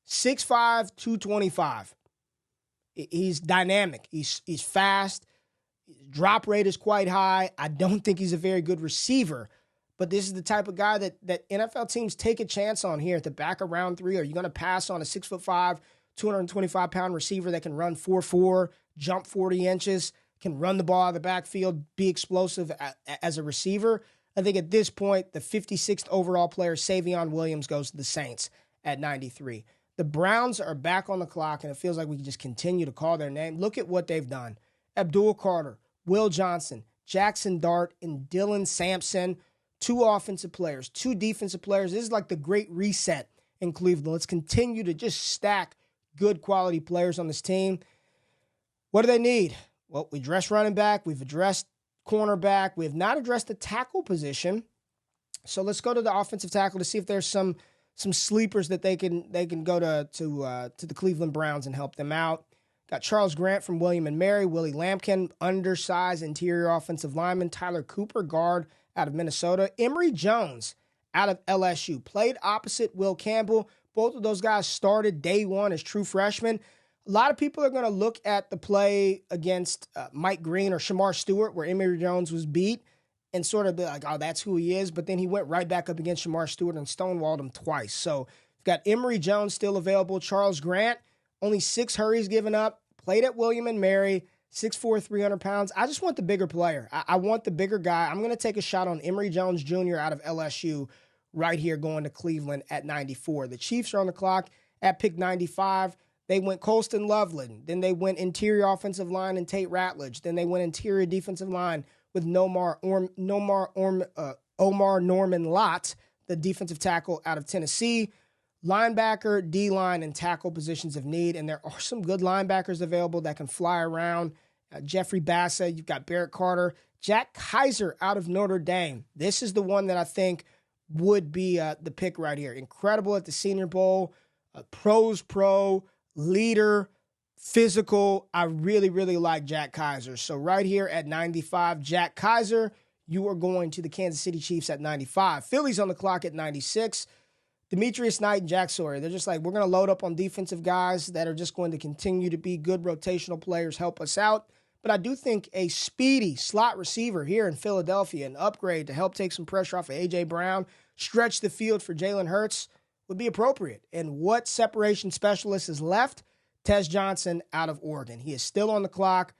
6'5", 225. He's dynamic. He's fast. His drop rate is quite high. I don't think he's a very good receiver, but this is the type of guy that NFL teams take a chance on here at the back of round 3. Are you going to pass on a 6'5", 225-pound receiver that can run 4.4, jump 40 inches, can run the ball out of the backfield, be explosive as a receiver? I think at this point, the 56th overall player, Savion Williams, goes to the Saints at 93. The Browns are back on the clock, and it feels like we can just continue to call their name. Look at what they've done. Abdul Carter, Will Johnson, Jackson Dart, and Dylan Sampson, 2 offensive players, 2 defensive players. This is like the great reset in Cleveland. Let's continue to just stack good quality players on this team. What do they need? Well, we addressed running back. We've addressed cornerback. We have not addressed the tackle position. So let's go to the offensive tackle to see if there's some sleepers that they can go to the Cleveland Browns and help them out. Got Charles Grant from William & Mary, Willie Lampkin, undersized interior offensive lineman, Tyler Cooper, guard out of Minnesota, Emory Jones out of LSU, played opposite Will Campbell. Both of those guys started day one as true freshmen. A lot of people are going to look at the play against Mike Green or Shamar Stewart where Emory Jones was beat and sort of be like, oh, that's who he is. But then he went right back up against Shamar Stewart and stonewalled him twice. So we've got Emory Jones still available. Charles Grant, only 6 hurries given up, played at William & Mary, 6'4", 300 pounds. I just want the bigger player. I want the bigger guy. I'm going to take a shot on Emory Jones Jr. out of LSU right here going to Cleveland at 94. The Chiefs are on the clock at pick 95. They went Colston Loveland. Then they went interior offensive line and Tate Ratledge. Then they went interior defensive line with Omar Norman Lott, the defensive tackle out of Tennessee. Linebacker, D-line, and tackle positions of need. And there are some good linebackers available that can fly around. Jeffrey Bassa, you've got Barrett Carter. Jack Kaiser out of Notre Dame. This is the one that I think would be the pick right here. Incredible at the Senior Bowl, pros pro, leader, physical. I really, really like Jack Kaiser. So right here at 95, Jack Kaiser, you are going to the Kansas City Chiefs at 95. Philly's on the clock at 96. Demetrius Knight and Jack Sawyer, they're just like, we're going to load up on defensive guys that are just going to continue to be good rotational players, help us out. But I do think a speedy slot receiver here in Philadelphia, an upgrade to help take some pressure off of A.J. Brown, stretch the field for Jalen Hurts, would be appropriate. And what separation specialist is left? Tez Johnson out of Oregon. He is still on the clock.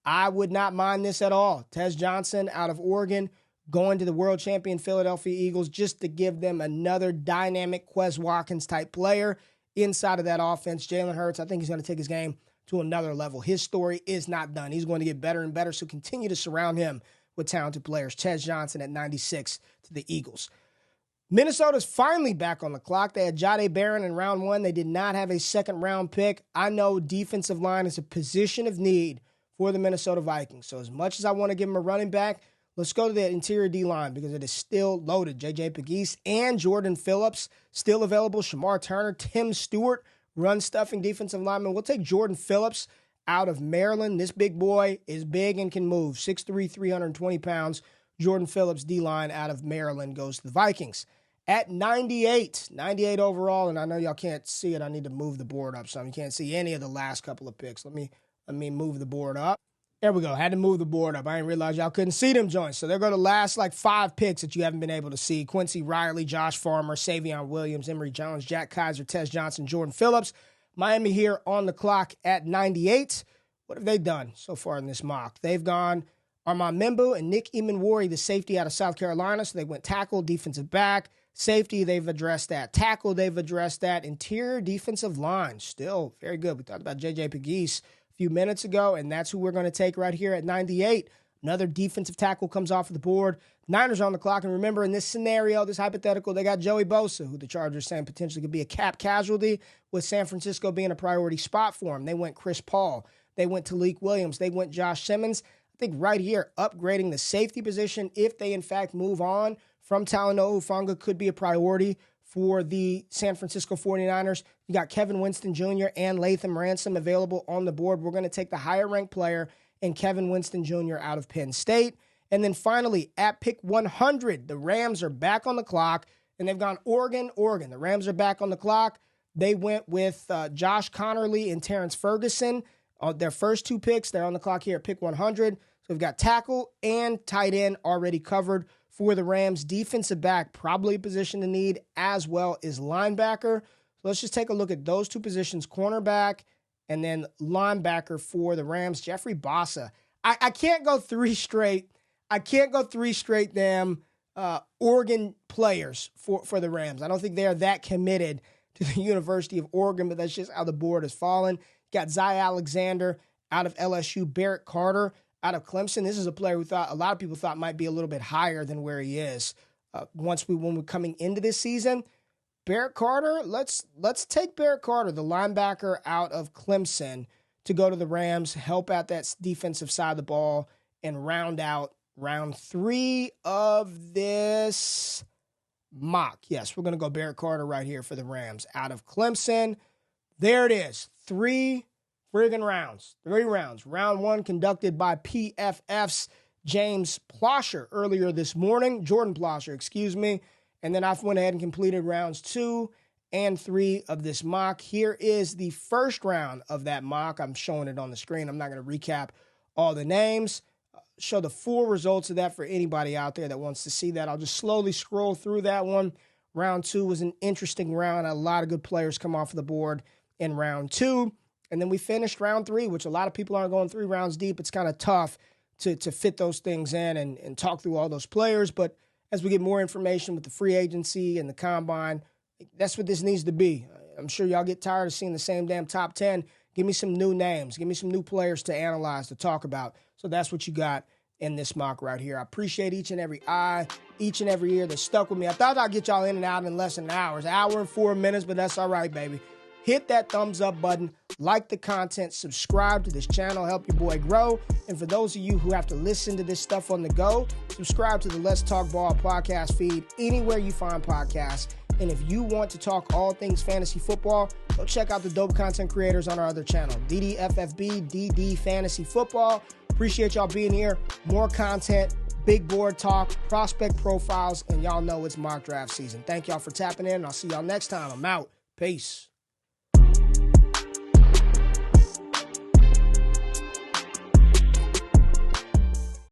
I would not mind this at all. Tez Johnson out of Oregon, going to the world champion Philadelphia Eagles just to give them another dynamic Quez Watkins type player inside of that offense. Jalen Hurts, I think he's going to take his game to another level. His story is not done. He's going to get better and better, so continue to surround him with talented players. Tez Johnson at 96 to the Eagles. Minnesota's finally back on the clock. They had Jahdae Barron in round 1. They did not have a second-round pick. I know defensive line is a position of need for the Minnesota Vikings. So as much as I want to give them a running back, let's go to the interior D-line because it is still loaded. J.J. Pegues and Jordan Phillips still available. Shamar Turner, Tim Stewart, run-stuffing defensive lineman. We'll take Jordan Phillips out of Maryland. This big boy is big and can move. 6'3", 320 pounds. Jordan Phillips, D-line out of Maryland, goes to the Vikings. At 98 overall, and I know y'all can't see it. I need to move the board up some. You can't see any of the last couple of picks. Let me move the board up. There we go. Had to move the board up. I didn't realize y'all couldn't see them joints. So they're going to last like 5 picks that you haven't been able to see. Quincy Riley, Josh Farmer, Savion Williams, Emory Jones, Jack Kaiser, Tez Johnson, Jordan Phillips. Miami here on the clock at 98. What have they done so far in this mock? They've gone Armand Membu and Nick Emanwari, the safety out of South Carolina. So they went tackle, defensive back. Safety, they've addressed that. Tackle, they've addressed that. Interior defensive line, still very good. We talked about J.J. Pegues a few minutes ago, and that's who we're going to take right here at 98. Another defensive tackle comes off of the board. Niners are on the clock, and remember, in this scenario, this hypothetical, they got Joey Bosa, who the Chargers saying potentially could be a cap casualty, with San Francisco being a priority spot for him. They went Chris Paul. They went Talik Williams. They went Josh Simmons. I think right here, upgrading the safety position, if they in fact move on from Talanoa Hufanga, could be a priority for the San Francisco 49ers. You got Kevin Winston Jr. and Latham Ransom available on the board. We're going to take the higher-ranked player and Kevin Winston Jr. out of Penn State. And then finally, at pick 100, the Rams are back on the clock, and they've gone Oregon. The Rams are back on the clock. They went with Josh Connerly and Terrence Ferguson. Their first 2 picks, they're on the clock here at pick 100. So we've got tackle and tight end already covered for the Rams. Defensive back, probably a position to need, as well as linebacker. So let's just take a look at those 2 positions, cornerback and then linebacker for the Rams. Jeffrey Bossa. I can't go 3 straight. I can't go 3 straight damn Oregon players for the Rams. I don't think they're that committed to the University of Oregon, but that's just how the board has fallen. Got Zy Alexander out of LSU, Barrett Carter out of Clemson. This is a player who a lot of people thought might be a little bit higher than where he is. When we're coming into this season, Barrett Carter, let's take Barrett Carter, the linebacker out of Clemson, to go to the Rams, help out that defensive side of the ball, and round out round 3 of this mock. Yes, we're going to go Barrett Carter right here for the Rams out of Clemson. There it is. 3 friggin' rounds. 3 rounds. Round 1 conducted by PFF's James Plosher earlier this morning. Jordan Plosher, excuse me. And then I went ahead and completed rounds 2 and 3 of this mock. Here is the first round of that mock. I'm showing it on the screen. I'm not going to recap all the names. Show the full results of that for anybody out there that wants to see that. I'll just slowly scroll through that one. Round 2 was an interesting round. A lot of good players come off the board in round 2. And then we finished round 3, which a lot of people aren't going 3 rounds deep. It's kind of tough to fit those things in and talk through all those players. But as we get more information with the free agency and the combine, that's what this needs to be. I'm sure y'all get tired of seeing the same damn top 10. Give me some new names. Give me some new players to analyze, to talk about. So that's what you got in this mock right here. I appreciate each and every eye, each and every ear that stuck with me. I thought I'd get y'all in and out in less than an hour. It's an hour and 4 minutes, but that's all right, baby. hit that thumbs up button, like the content, subscribe to this channel, help your boy grow. And for those of you who have to listen to this stuff on the go, subscribe to the Let's Talk Ball podcast feed anywhere you find podcasts. And if you want to talk all things fantasy football, go check out the dope content creators on our other channel, DDFFB, DD Fantasy Football. Appreciate y'all being here. More content, big board talk, prospect profiles, and y'all know it's mock draft season. Thank y'all for tapping in. I'll see y'all next time. I'm out. Peace.